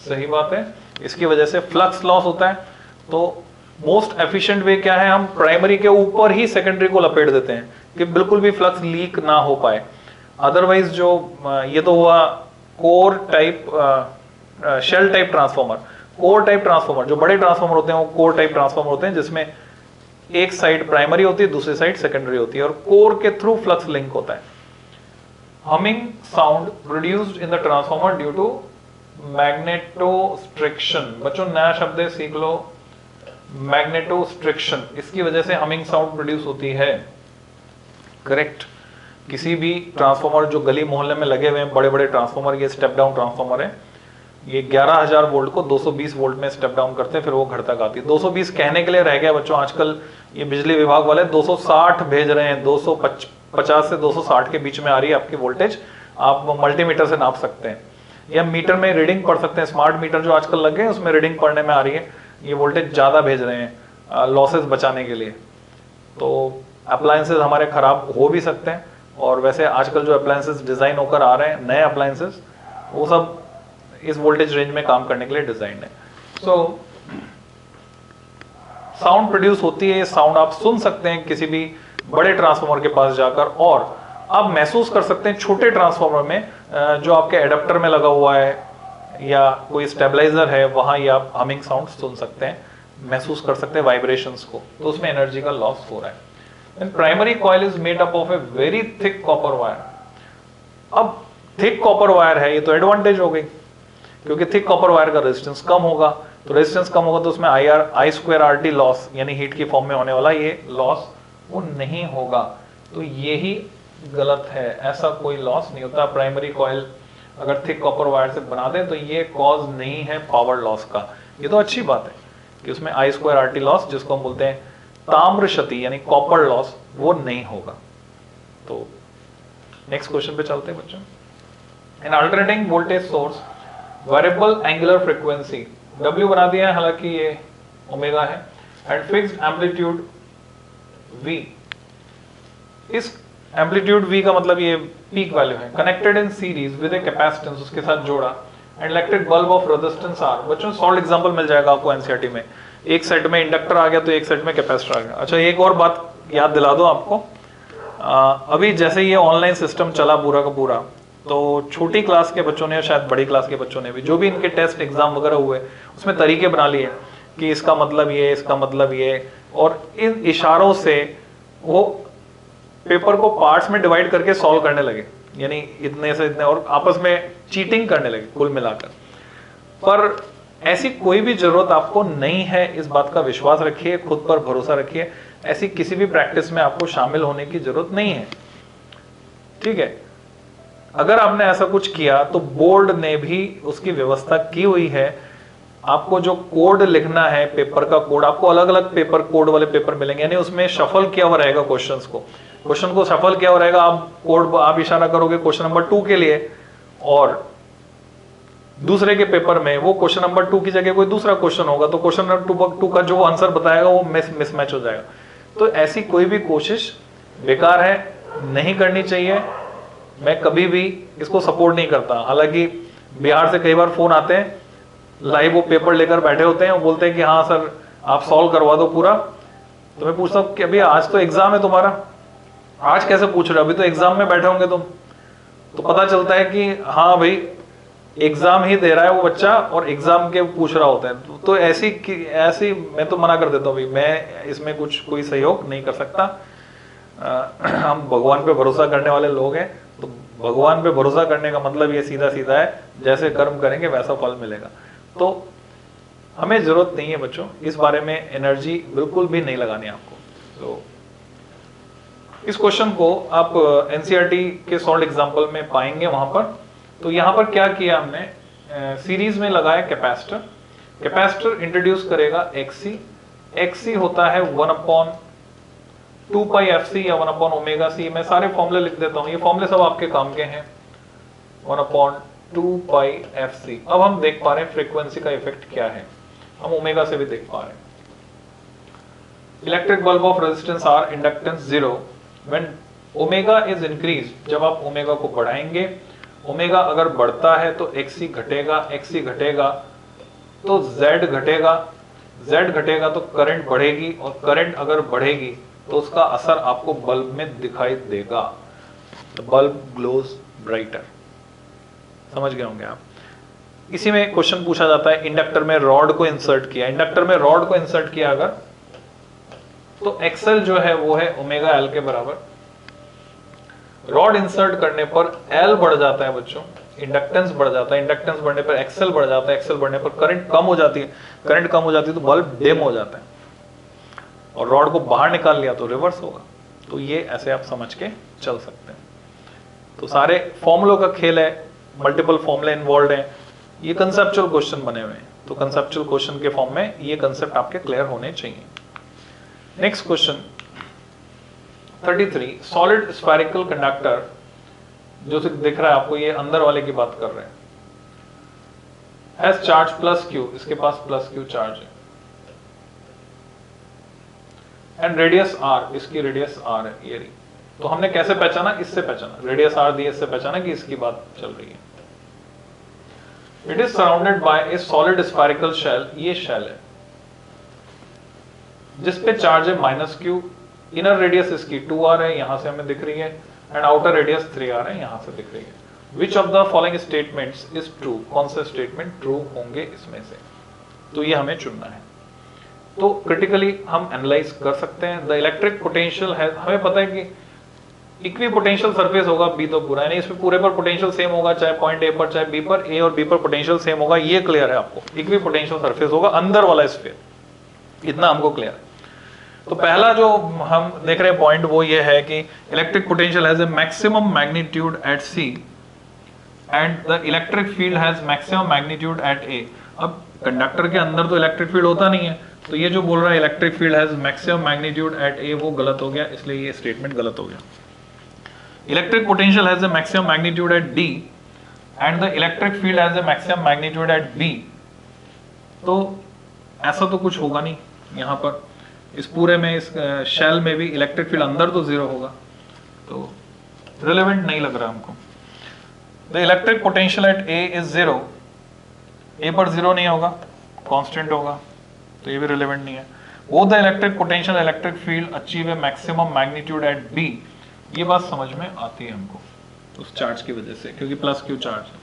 सही बात है, इसकी वजह से फ्लक्स लॉस होता है। तो मोस्ट एफिशिएंट वे क्या है, हम प्राइमरी के ऊपर ही सेकेंडरी को लपेट देते हैं कि बिल्कुल भी फ्लक्स लीक ना हो पाए। अदरवाइज जो ये तो हुआ core type, shell type transformer. Core type transformer, जो बड़े ट्रांसफॉर्मर होते हैं वो कोर टाइप ट्रांसफॉर्मर होते हैं जिसमें एक साइड प्राइमरी होती है, दूसरी साइड सेकेंडरी होती है, और कोर के थ्रू फ्लक्स लिंक होता है। Humming sound produced in the transformer due to magnetostriction. बच्चों नया शब्द है, सीख लो, मैग्नेटोस्ट्रिक्शन। इसकी वजह से हमिंग साउंड प्रोड्यूस होती है। करेक्ट। किसी भी ट्रांसफॉर्मर जो गली मोहल्ले में लगे हुए हैं, बड़े बड़े ट्रांसफॉर्मर, ये स्टेप डाउन ट्रांसफॉर्मर है, ये 11,000 वोल्ट को 220 वोल्ट में स्टेप डाउन करते हैं, फिर वो घर तक आती है। 220 कहने के लिए रह गया बच्चों, आजकल ये बिजली विभाग वाले 260 भेज रहे हैं, 250 से 260 के बीच में आ रही है आपकी वोल्टेज। आप मल्टीमीटर से नाप सकते हैं या मीटर में रीडिंग पढ़ सकते हैं। स्मार्ट मीटर जो आजकल लगे हैं उसमें रीडिंग पढ़ने में आ रही है, ये वोल्टेज ज्यादा भेज रहे हैं लॉसेस बचाने के लिए। तो अप्लायंसेस हमारे खराब हो भी सकते हैं, और वैसे आजकल जो अप्लायंसेस डिजाइन होकर आ रहे हैं, नए अप्लायंसेस, वो सब इस वोल्टेज रेंज में काम करने के लिए डिजाइन है। सो साउंड प्रोड्यूस होती है, ये साउंड आप सुन सकते हैं किसी भी बड़े ट्रांसफॉर्मर के पास जाकर, और आप महसूस कर सकते हैं छोटे ट्रांसफॉर्मर में जो आपके एडाप्टर में लगा हुआ है या कोई स्टेबलाइजर है, वहां ये आप हमिंग साउंड सुन सकते हैं। महसूस कर सकते हैं वाइब्रेशंस को, तो उसमें एनर्जी का लॉस हो रहा है। And primary coil is made up of a very thick copper wire. अब थिक कॉपर वायर है, ये तो एडवांटेज हो गई, क्योंकि थिक कॉपर वायर का रेजिस्टेंस कम होगा, तो रेजिस्टेंस कम होगा तो उसमें आई स्क्वायर आर टी लॉस यानी हीट की फॉर्म में होने वाला ये लॉस वो नहीं होगा। तो यही गलत है, ऐसा कोई लॉस नहीं होता। प्राइमरी कॉइल अगर थिक कॉपर वायर से बना दें तो ये कॉज नहीं है पावर लॉस का। ये तो अच्छी बात है कि उसमें आई स्क्वायर आर टी लॉस, जिसको हम बोलते हैं ताम्र क्षति यानी कॉपर लॉस, वो नहीं होगा। तो नेक्स्ट क्वेश्चन पे चलते हैं बच्चों। In alternating voltage source variable angular frequency, W बना दिया है, हालांकि ये ओमेगा है, एंड फिक्स्ड एम्पलीट्यूड V। इस एम्पलीट्यूड V का मतलब ये पीक वैल्यू है, connected in series with a capacitance, उसके साथ जोड़ा, and electric bulb of resistance R। बच्चों सॉल्व एग्जांपल मिल जाएगा आपको एनसीईआरटी में, एक सेट में इंडक्टर आ गया तो एक सेट में कैपेसिटर आ गया। अच्छा एक और बात याद दिला दो आपको, अभी जैसे ये ऑनलाइन सिस्टम चला पूरा का पूरा, तो छोटी क्लास के बच्चों ने, शायद बड़ी क्लास के बच्चों ने भी, जो भी इनके टेस्ट एग्जाम वगैरह हुए उसमें तरीके बना लिए कि इसका मतलब ये, इसका मतलब ये, और इन इशारों से वो पेपर को पार्ट्स में डिवाइड करके सॉल्व करने लगे, यानी इतने से इतने, और आपस में चीटिंग करने लगे कुल मिलाकर। पर ऐसी कोई भी जरूरत आपको नहीं है, इस बात का विश्वास रखिए, खुद पर भरोसा रखिए, ऐसी किसी भी प्रैक्टिस में आपको शामिल होने की जरूरत नहीं है, ठीक है। अगर आपने ऐसा कुछ किया तो बोर्ड ने भी उसकी व्यवस्था की हुई है। आपको जो कोड लिखना है, पेपर का कोड, आपको अलग अलग पेपर कोड वाले पेपर मिलेंगे, यानी उसमें शफल किया हुआ रहेगा क्वेश्चंस को, क्वेश्चन को शफल किया हुआ रहेगा। आप कोड आप इशारा करोगे क्वेश्चन नंबर 2 के लिए, और दूसरे के पेपर में वो क्वेश्चन नंबर 2 की जगह कोई दूसरा क्वेश्चन होगा, तो क्वेश्चन नंबर 2 का जो आंसर बताएगा वो मिसमैच हो जाएगा। तो ऐसी कोई भी कोशिश बेकार है, नहीं करनी चाहिए। मैं कभी भी इसको सपोर्ट नहीं करता। हालांकि बिहार से कई बार फोन आते हैं, लाइव वो पेपर लेकर बैठे होते हैं, वो बोलते हैं कि हाँ सर आप सॉल्व करवा दो पूरा। तो मैं पूछता हूँ कि अभी आज तो एग्जाम है तुम्हारा, आज कैसे पूछ रहे हो, अभी तो एग्जाम में बैठे होंगे तुम। तो पता चलता है कि हाँ भाई एग्जाम ही दे रहा है वो बच्चा और एग्जाम के पूछ रहा होता है। तो ऐसी मैं तो मना कर देता हूँ भाई, मैं इसमें कोई सहयोग नहीं कर सकता। हम भगवान पे भरोसा करने वाले लोग हैं, तो भगवान पे भरोसा करने का मतलब ये सीधा सीधा है, जैसे कर्म करेंगे वैसा फल मिलेगा। तो हमें जरूरत नहीं है बच्चों इस बारे में एनर्जी बिल्कुल भी नहीं लगानी आपको। तो इस क्वेश्चन को आप एनसीईआरटी के सॉल्व एग्जांपल में पाएंगे वहां पर। तो यहां पर क्या किया हमने, सीरीज में लगाया कैपेसिटर, कैपेसिटर इंट्रोड्यूस करेगा एक्सी, एक्सी होता है 1/2 पाई एफसी या 1/ओमेगा सी। मैं सारे फॉर्मूले लिख देता हूं, ये फॉर्मूले सब आपके काम के हैं। 1/2 पाई एफसी। अब हम देख पा रहे हैं फ्रीक्वेंसी का इफेक्ट क्या है, हम ओमेगा से भी देख पा रहे हैं। Electric bulb of resistance R, inductance 0 when omega is increase. जब आप ओमेगा को बढ़ाएंगे, ओमेगा अगर बढ़ता है तो एक्सी घटेगा, एक्सी घटेगा तो जेड घटेगा, जेड घटेगा तो करंट बढ़ेगी, और करंट अगर बढ़ेगी तो उसका असर आपको बल्ब में दिखाई देगा। Bulb glows brighter. समझ गए होंगे आप। इसी में क्वेश्चन पूछा जाता है, इंडक्टर में रॉड को इंसर्ट किया, इंडक्टर में रॉड को इंसर्ट किया अगर, तो एक्सएल जो है वो है ओमेगा एल के बराबर। रॉड इंसर्ट करने पर एल बढ़ जाता है बच्चों, इंडक्टेंस बढ़ जाता है, इंडक्टेंस बढ़ने पर एक्सएल बढ़ जाता है, एक्सएल बढ़ने पर करंट कम हो जाती है, करंट कम हो जाती है तो बल्ब डिम हो जाता है, और रॉड को बाहर निकाल लिया तो रिवर्स होगा। तो ये ऐसे आप समझ के चल सकते हैं। तो सारे फॉर्मूलों का खेल है, मल्टीपल फॉर्मूले इन्वॉल्व हैं, ये कंसेप्चुअल क्वेश्चन बने हुए हैं, तो कंसेप्चुअल क्वेश्चन के फॉर्म में ये कंसेप्ट आपके क्लियर होने चाहिए। Next question 33, solid spherical conductor, जो दिख रहा है आपको, ये अंदर वाले की बात कर रहे हैं, हैज चार्ज प्लस क्यू, इसके पास प्लस क्यू चार्ज है, एंड रेडियस आर, इसकी रेडियस आर है ये रही। तो हमने कैसे पहचाना, इससे पहचाना, रेडियस आर दिए इससे पहचाना कि इसकी बात चल रही है। It is surrounded by a solid spherical shell, ये शेल है जिसपे चार्ज है माइनस क्यू, इनर रेडियस इसकी 2r है, यहां से हमें दिख रही है, एंड आउटर रेडियस 3r है, यहां से दिख रही है। Which of the following statements is true, कौन से स्टेटमेंट ट्रू होंगे इसमें से, तो ये हमें चुनना है। तो क्रिटिकली हम एनालाइज कर सकते हैं। द इलेक्ट्रिक पोटेंशियल है, हमें पता है कि इक्वी पोटेंशियल सरफेस होगा बी तो पूरा, यानी इसमें पूरे पर पोटेंशियल सेम होगा, चाहे पॉइंट ए पर चाहे बी पर, ए और बी पर पोटेंशियल सेम होगा, ये क्लियर है आपको। इक्वी पोटेंशियल सरफेस होगा अंदर वाला स्फीयर, इतना हमको क्लियर है। तो पहला जो हम देख रहे हैं पॉइंट वो ये है कि electric potential has a maximum magnitude at C and the electric field has maximum magnitude at A. अब कंडक्टर के अंदर तो इलेक्ट्रिक फील्ड होता नहीं है, तो ये जो बोल रहा है electric field has maximum magnitude at A, वो गलत हो गया, इसलिए ये स्टेटमेंट गलत हो गया। Electric potential has a maximum magnitude at D and the electric field has a maximum magnitude at B, तो ऐसा तो कुछ होगा नहीं यहाँ पर। इस पूरे में, इस शेल में भी इलेक्ट्रिक फील्ड अंदर तो जीरो होगा, तो रिलेवेंट नहीं लग रहा हमको। The electric potential at A is zero, A पर जीरो नहीं होगा, कांस्टेंट होगा, तो ये भी रिलेवेंट नहीं है। Both the electric potential electric field achieve a maximum magnitude at B, ये बात समझ में आती है हमको उस चार्ज की वजह से, क्योंकि प्लस क्यू चार्ज है।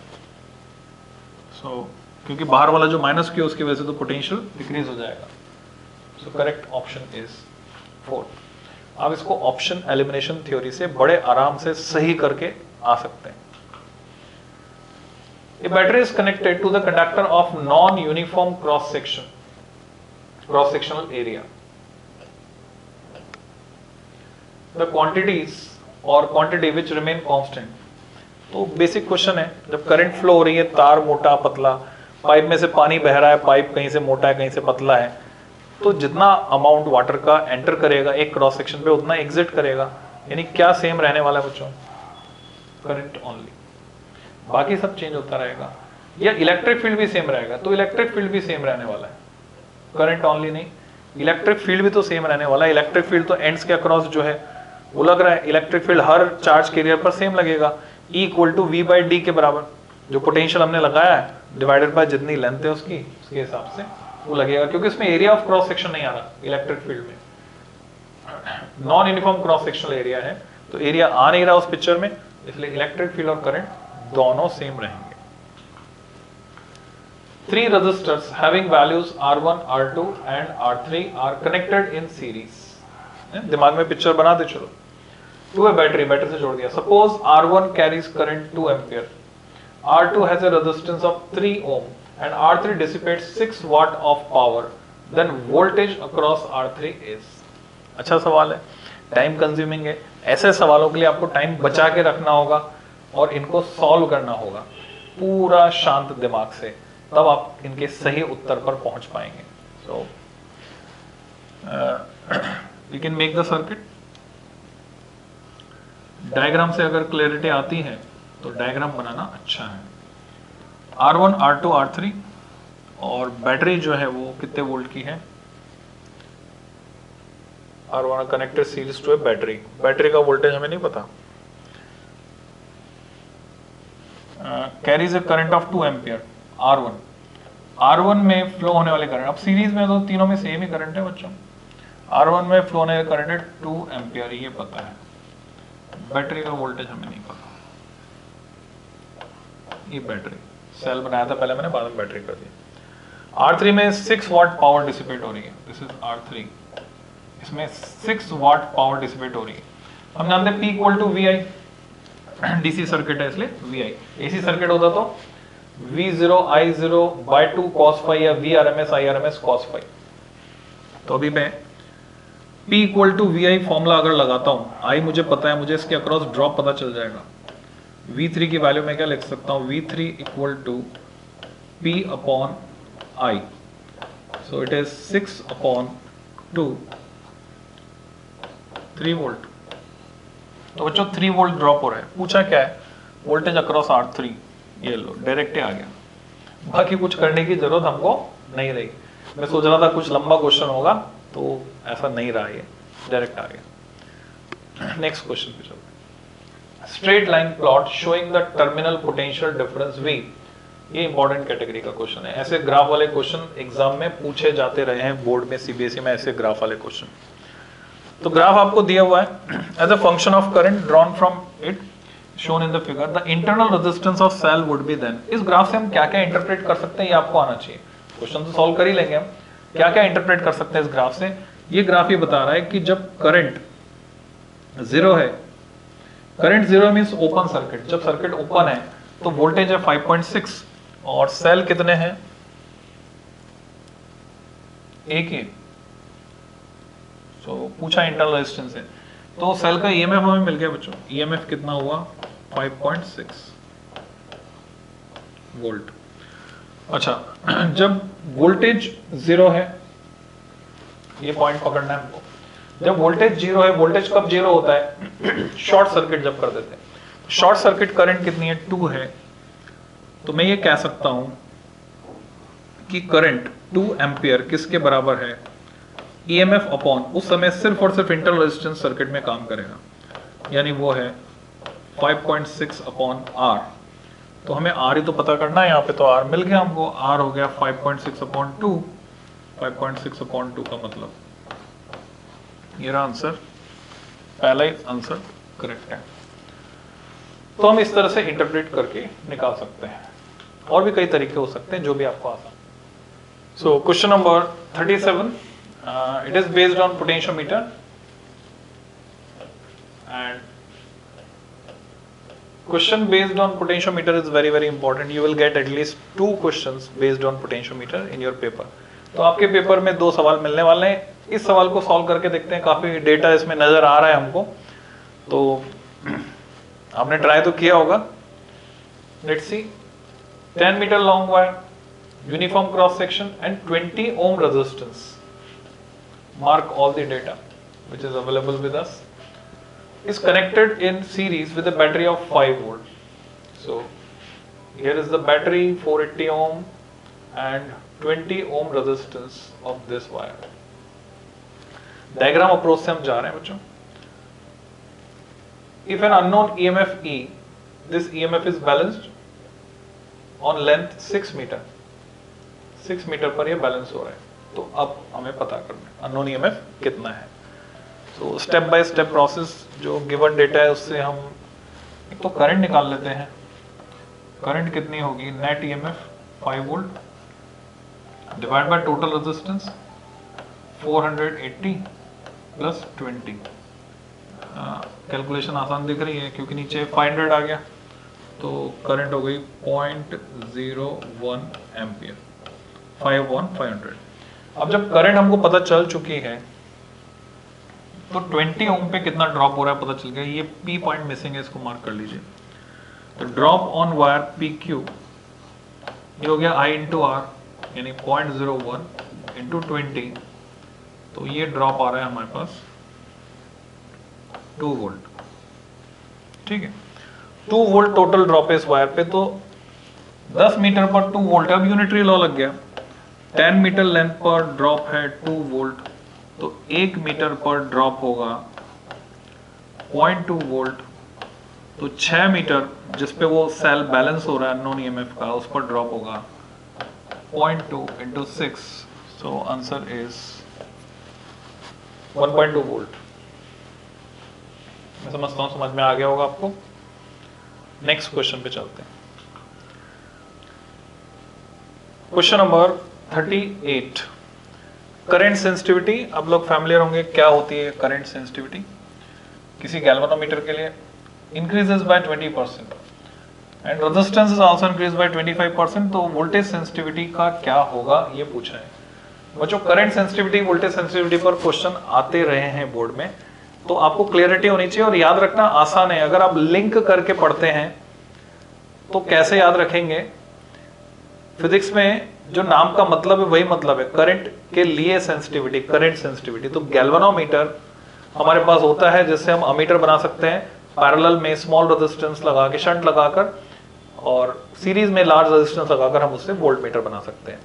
सो क्योंकि बाहर वाला जो माइनस क्यू, उसकी वजह से तो पोटेंशियल डिक्रीज हो जाएगा। So correct option is 4। आप इसको ऑप्शन एलिमिनेशन थ्योरी से बड़े आराम से सही करके आ सकते हैं। A battery is connected to the conductor of non-uniform cross-sectional area. The quantities or quantity which remain constant. तो बेसिक क्वेश्चन है, जब करंट फ्लो हो रही है, तार मोटा पतला, पाइप में से पानी बह रहा है, पाइप कहीं से मोटा है कहीं से पतला है, तो जितना अमाउंट वाटर का एंटर करेगा एक क्रॉस सेक्शन पे, उतना एग्जिट करेगा। यानी क्या सेम रहने वाला है बच्चों? करंट ओनली, बाकी सब चेंज होता रहेगा। या इलेक्ट्रिक फील्ड भी सेम रहेगा, तो इलेक्ट्रिक फील्ड भी सेम रहने वाला है, करंट ओनली नहीं, इलेक्ट्रिक फील्ड भी तो सेम रहने वाला है। इलेक्ट्रिक फील्ड तो एंड्स के अक्रॉस जो है वो लग रहा है, इलेक्ट्रिक फील्ड हर चार्ज कैरियर पर सेम लगेगा, E equal to V by D के बराबर। जो पोटेंशियल हमने लगाया है डिवाइडेड बाय जितनी लेंथ है उसकी, उसके हिसाब से वो लगेगा, क्योंकि इसमें एरिया ऑफ क्रॉस सेक्शन नहीं आ रहा इलेक्ट्रिक फील्ड में, non uniform cross sectional area है, तो एरिया आ नहीं रहा उस पिक्चर में, इसलिए इलेक्ट्रिक फील्ड और करंट दोनों सेम रहेंगे। 3 resistors having values R1, R2 and R3 are connected in series. दिमाग में पिक्चर बनाते चलो। टू ए बैटरी, बैटरी से जोड़ दिया। Suppose R1 carries current 2 ampere, R2 has a resistance of 3 ohm and R3 dissipates 6 watt of power. Then voltage across R3 is. अच्छा सवाल है, टाइम कंज्यूमिंग है। ऐसे सवालों के लिए आपको टाइम बचा के रखना होगा और इनको सॉल्व करना होगा पूरा शांत दिमाग से, तब आप इनके सही उत्तर पर पहुंच पाएंगे। So we can make the circuit. Diagram से अगर क्लैरिटी आती है तो डायग्राम बनाना अच्छा है। R1, R2, R3 और बैटरी जो है वो कितने वोल्ट की है? R1 connected series to a battery. Battery का वोल्टेज हमें नहीं पता। Carries a current of 2 ampere R1 में फ्लो होने वाले करंट, अब सीरीज में तो तीनों में सेम ही करंट है बच्चों। R1 में फ्लो होने वाले करंट है 2 एम्पियर, ये पता है। बैटरी का वोल्टेज हमें नहीं पता। ये बैटरी सेल बनाया था पहले मैंने, बाद में बैटरी कर दी। R3 में 6 वाट पावर डिसिपेट हो रही है, दिस इज R3, इसमें 6 वाट पावर डिसिपेट हो रही है। हम जानते हैं P equal to VI, DC circuit है इसलिए VI। AC सर्किट होता तो V0 I0 by 2 cos phi या VRMS IRMS cos phi। तो अभी मैं P equal to VI formula अगर लगाता हूँ, I मुझे पता है, मुझे इसके अक्रॉस ड्रॉप पता चल जाएगा। V3 की वैल्यू मैं क्या लिख सकता हूँ? V3 equal to P upon I, so it is 6 upon 2, 3 volt. तो बच्चों 3 वोल्ट ड्रॉप हो रहा है। पूछा क्या है? वोल्टेज अक्रॉस R3, ये लो डायरेक्ट आ गया, बाकी कुछ करने की जरूरत हमको नहीं रही। मैं सोच रहा था कुछ लंबा क्वेश्चन होगा, तो ऐसा नहीं रहा, ये डायरेक्ट आ गया। नेक्स्ट क्वेश्चन पे चलते हैं। Straight line plot showing the terminal potential difference V, ये इंपॉर्टेंट कैटेगरी का क्वेश्चन है। ऐसे ग्राफ वाले क्वेश्चन एग्जाम में पूछे जाते रहे हैं बोर्ड में, CBSE में, ऐसे ग्राफ वाले क्वेश्चन। तो ग्राफ आपको दिया हुआ है, as a function of current drawn from it shown in the figure, the internal resistance of cell would be then। इस ग्राफ से हम क्या क्या इंटरप्रेट कर सकते हैं ये आपको आना चाहिए। क्वेश्चन तो सॉल्व कर ही लेंगे हम, क्या क्या इंटरप्रेट कर सकते हैं इस ग्राफ से? ये ग्राफ ये बता रहा है कि जब करंट जीरो है, current zero means open circuit, जब सर्किट ओपन है तो वोल्टेज है 5.6 और सेल कितने हैं? एक ही। सो पूछा इंटरनल रेजिस्टेंस है, तो सेल का ईएमएफ हमें मिल गया बच्चों। ईएमएफ कितना हुआ? 5.6 वोल्ट। अच्छा, जब वोल्टेज जीरो है, ये पॉइंट पकड़ना है हमको, जब वोल्टेज जीरो है, वोल्टेज कब जीरो होता है? शॉर्ट सर्किट जब कर देते हैं। शॉर्ट सर्किट करंट कितनी है? 2 है। तो मैं ये कह सकता हूं कि करंट 2 एम्पियर किसके बराबर है? ईएमएफ अपॉन, उस समय सिर्फ और सिर्फ इंटरनल रेजिस्टेंस सर्किट में काम करेगा, यानी वो है 5.6 अपॉन आर। तो हमें आर ही तो पता करना है, यहाँ पे तो आर मिल गया हमको, आर हो गया 5.6 अपॉन 2। 5.6 अपॉन 2 का मतलब ये रहा आंसर, पहला ही आंसर करेक्ट है। तो हम इस तरह से इंटरप्रेट करके निकाल सकते हैं, और भी कई तरीके हो सकते हैं जो भी आपको आसान। So question number 37, it is based on potentiometer and question based on potentiometer is very very important. You will get at least 2 questions based on potentiometer in your paper. तो आपके पेपर में 2 सवाल मिलने वाले हैं। इस सवाल को सॉल्व करके देखते हैं, काफी डेटा इसमें नजर आ रहा है हमको, तो आपने ट्राई तो किया होगा। Let's see, 10 metre long wire, uniform cross section and 20 ohm resistance. Mark all the data which is available with us. Is connected in series with a battery of 5 volt. So here is the battery, 480 ohm and 20 ohm resistance of this wire. Diagram approach से हम जा रहे हैं बच्चों। If an unknown EMF E, this EMF is balanced on length 6 meter. 6 metre पर ये balance हो रहा है, तो अब हमें पता करना है अननोन EMF कितना है। तो स्टेप बाय स्टेप प्रोसेस, जो गिवन डेटा है उससे हम एक तो करंट निकाल लेते हैं। करंट कितनी होगी? Net EMF 5 volt divide by total resistance 480 plus 20। Calculation आसान दिख रही है क्योंकि नीचे 500 आ गया, तो करंट हो गई 0.01 एम्पियर। 500। अब जब करंट हमको पता चल चुकी है तो 20 ओम पे कितना ड्रॉप हो रहा है पता चल गया। ये पी पॉइंट मिसिंग है, इसको मार्क कर लीजिए। तो drop on wire P Q, ये हो गया आई इंटू आर, यानी 0.01 इंटू 20, तो ये ड्रॉप आ रहा है हमारे पास 2 वोल्ट। ठीक है, 2 वोल्ट टोटल ड्रॉप है इस वायर पे। तो 10 मीटर पर 2 वोल्ट, अब यूनिटरी लॉ लग गया। 10 मीटर लेंथ पर ड्रॉप है 2 वोल्ट, तो 1 मीटर पर ड्रॉप होगा 0.2 वोल्ट। तो 6 मीटर जिस पे वो सेल बैलेंस हो रहा है अननोन ईएमएफ का, उस पर ड्रॉप होगा 0.2 into 6, so answer is 1.2 volt. मैं समझता हूं समझ में आ गया होगा आपको। नेक्स्ट क्वेश्चन पे चलते हैं। Question number 38, current sensitivity. अब लोग फैमिलियर होंगे क्या होती है करंट सेंसिटिविटी। किसी गैल्वेनोमीटर के लिए increases by 20% and resistance is also increase by 25%, तो वोल्टेज सेंसिटिविटी का क्या होगा ये पूछा है बच्चों। करंट सेंसिटिविटी, वोल्टेज सेंसिटिविटी पर क्वेश्चन आते रहे हैं बोर्ड में, तो आपको क्लियरिटी होनी चाहिए और याद रखना आसान है। अगर आप लिंक करके पढ़ते हैं तो कैसे याद रखेंगे? फिजिक्स में जो नाम का मतलब है वही मतलब है, करंट के लिए सेंसिटिविटी, करंट सेंसिटिविटी। तो गैल्वेनोमीटर हमारे पास होता है जिससे हम अमीटर बना सकते हैं, पैरेलल में स्मॉल रेजिस्टेंस लगा के, शंट लगाकर, और सीरीज में लार्ज रेजिस्टेंस लगाकर हम उससे वोल्ट मीटर बना सकते हैं।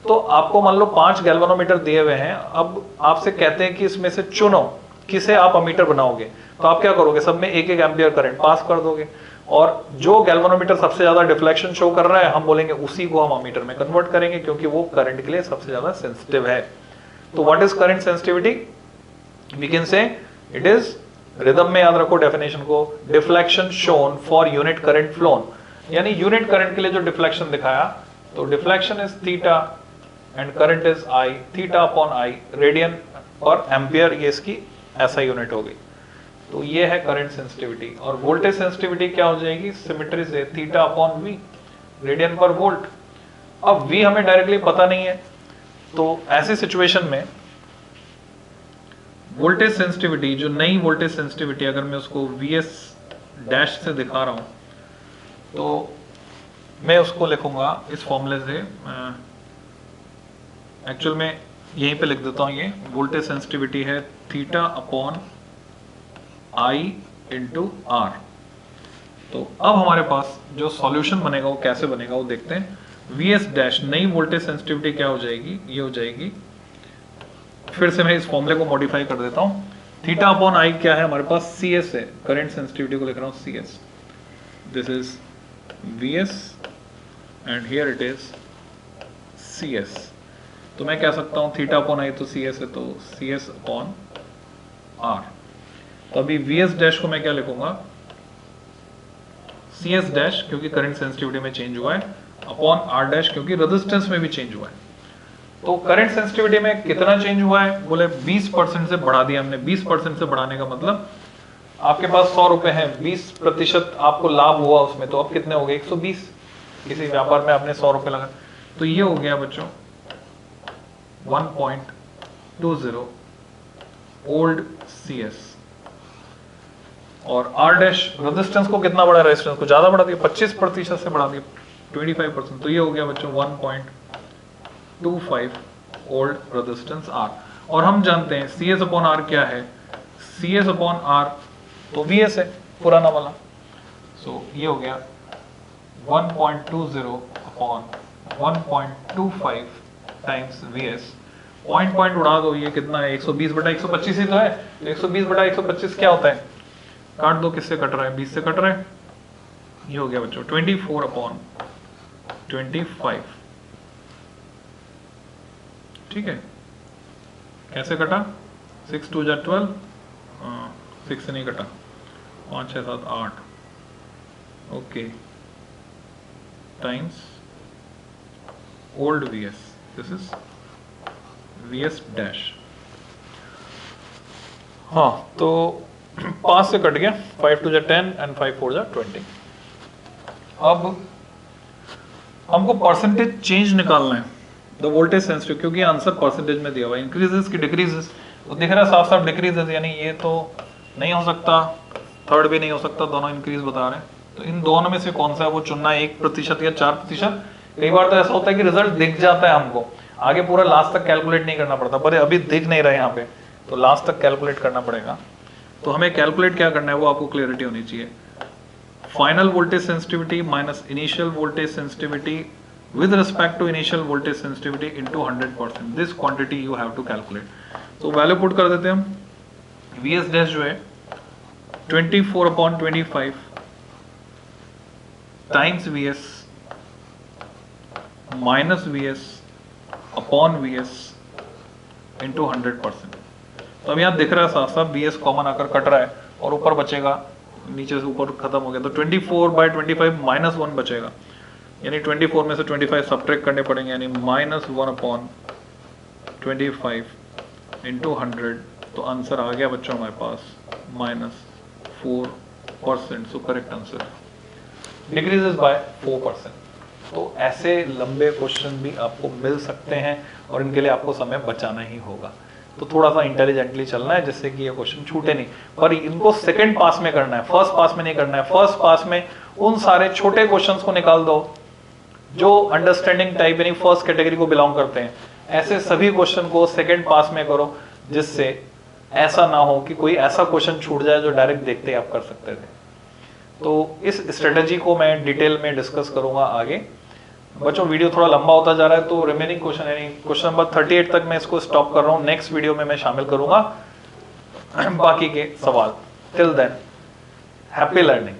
तो आपको मान लो 5 गैल्वेनोमीटर दिए हुए हैं, अब आपसे कहते हैं कि इसमें से चुनो किसे आप अमीटर बनाओगे। तो आप क्या करोगे? सब में 1-1 एम्पियर करंट पास कर दोगे, और जो गैल्वेनोमीटर सबसे ज्यादा डिफ्लेक्शन शो कर रहा है हम बोलेंगे उसी को हम अमीटर में कन्वर्ट करेंगे, क्योंकि वो करंट के लिए सबसे ज्यादा सेंसिटिव है। तो what is current sensitivity? We can say it is, rhythm में याद रखो डेफिनेशन को, deflection shown for unit current flown, यानी यूनिट करंट के लिए जो डिफ्लेक्शन दिखाया, तो deflection is theta and current is I, theta upon I radian per ampere, ये इसकी ऐसा यूनिट हो गई। तो ये है करंट सेंसिटिविटी। और वोल्टेज सेंसिटिविटी क्या हो जाएगी, सिमेट्री से थीटा अपॉन वी, रेडियन पर वोल्ट। अब वी हमें डायरेक्टली पता नहीं है, तो ऐसी सिचुएशन में वोल्टेज सेंसिटिविटी, जो नई वोल्टेज सेंसिटिविटी, अगर मैं उसको वीएस डैश से दिखा रहा हूं तो मैं उसको लिखूंगा इस फॉर्मूले से, एक्चुअल में यहीं पे लिख देता हूं, ये वोल्टेज सेंसिटिविटी है theta upon I into R. तो अब हमारे पास जो सॉल्यूशन बनेगा वो कैसे बनेगा वो देखते हैं। वी एस डैश, नई वोल्टेज सेंसिटिविटी क्या हो जाएगी, ये हो जाएगी, फिर से मैं इस फॉर्मूले को मॉडिफाई कर देता हूं। थीटा अपॉन आई क्या है हमारे पास, सी एस है, करंट सेंसिटिविटी को लिख रहा हूं C S, this is V S and here it is C S. तो मैं कह सकता हूं थीटा अपॉन आई तो सी एस है, तो सी एस अपॉन आर। तो अभी वी एस डैश को मैं क्या लिखूंगा, सी एस डैश क्योंकि करंट सेंसिटिविटी में चेंज हुआ है, अपॉन आर डैश क्योंकि रेजिस्टेंस में भी चेंज हुआ है। तो करंट सेंसिटिविटी में कितना चेंज हुआ है, बोले 20% से बढ़ा दिया हमने। 20% से बढ़ाने का मतलब आपके पास 100 रुपए है, 20% आपको लाभ हुआ उसमें, तो अब कितने हो गए 120। किसी व्यापार में आपने 100 रुपए लगा, तो ये हो गया बच्चों 1.20 ओल्ड सी एस। और आर डैश रेजिस्टेंस को कितना बढ़ा, रेजिस्टेंस को ज्यादा बढ़ा दिया, 25% से बढ़ा दिया 25%, तो ये हो गया बच्चों 1.25 ओल्ड रेजिस्टेंस आर। और हम जानते हैं सी एस अपॉन आर क्या है, सी एस अपॉन आर तो वी एस है पुराना वाला, सो ये हो गया 1.20 upon 1.25 times V S. Point उड़ा दो, ये कितना है 120/125 ही तो है, तो 120/125 क्या होता है, काट दो, किससे कट रहा है 20 से कट रहा है, ये हो गया बच्चों 24/25। ठीक है, कैसे कटा, 6 2 12, 6 से नहीं कटा, 5 6 7 8, okay, times old V S, this is V S dash. हाँ, तो 5 से कट गया, 5 2 10 एंड 5 4 20। अब हमको परसेंटेज चेंज निकालना है द वोल्टेज सेंसिटिव, क्योंकि आंसर परसेंटेज में दिया हुआ है, इंक्रीजेस की डिक्रीजेस, तो दिख रहा है साफ साफ डिक्रीजेस, यानी ये तो नहीं हो सकता, थर्ड भी नहीं हो सकता, दोनों इंक्रीज बता रहे हैं। तो इन दोनों में से कौन सा है वो चुनना, 1% या 4%। कई बार तो ऐसा होता है कि रिजल्ट दिख जाता है हमको, आगे पूरा लास्ट तक कैलकुलेट नहीं करना पड़ता, पर अभी दिख नहीं रहा है यहाँ पे, तो लास्ट तक कैलकुलेट करना पड़ेगा। तो हमें कैलकुलेट क्या करना है वो आपको क्लियरिटी होनी चाहिए। Final voltage sensitivity minus initial voltage sensitivity with respect to initial voltage sensitivity into 100%, this quantity you have to calculate। तो वैल्यू पुट कर देते हैं हम, Vs डैश जो है 24/25 times Vs minus Vs upon Vs into 100%। तो अब यहाँ दिख रहा है साफ साफ Vs कॉमन आकर कट रहा है और ऊपर बचेगा, नीचे से ऊपर खत्म हो गया, तो 24/25 -1 बचेगा, यानी 24 में से 25 सब्ट्रैक्ट करने पड़ेंगे, यानी -1/25 इंटू 100। तो आंसर आ गया बच्चों हमारे पास -4%। So correct answer decreases by 4%। तो ऐसे लंबे क्वेश्चन भी आपको मिल सकते हैं और इनके लिए आपको समय बचाना ही होगा। तो थोड़ा सा इंटेलिजेंटली चलना है जिससे कि ये क्वेश्चन छूटे नहीं, पर इनको सेकंड पास में करना है, फर्स्ट पास में नहीं करना है। फर्स्ट पास में उन सारे छोटे क्वेश्चंस को निकाल दो जो अंडरस्टैंडिंग टाइप यानी फर्स्ट कैटेगरी को बिलोंग करते हैं, ऐसे सभी क्वेश्चन को सेकंड पास में करो, जिससे ऐसा ना हो कि कोई ऐसा क्वेश्चन छूट जाए जो डायरेक्ट देखते ही आप कर सकते थे। तो इस स्ट्रेटेजी को मैं डिटेल में डिस्कस करूंगा आगे। बच्चों वीडियो थोड़ा लंबा होता जा रहा है, तो रिमेनिंग क्वेश्चन यानी क्वेश्चन नंबर 38 तक मैं इसको स्टॉप कर रहा हूँ। नेक्स्ट वीडियो में मैं शामिल करूंगा बाकी के सवाल। Till than happy learning.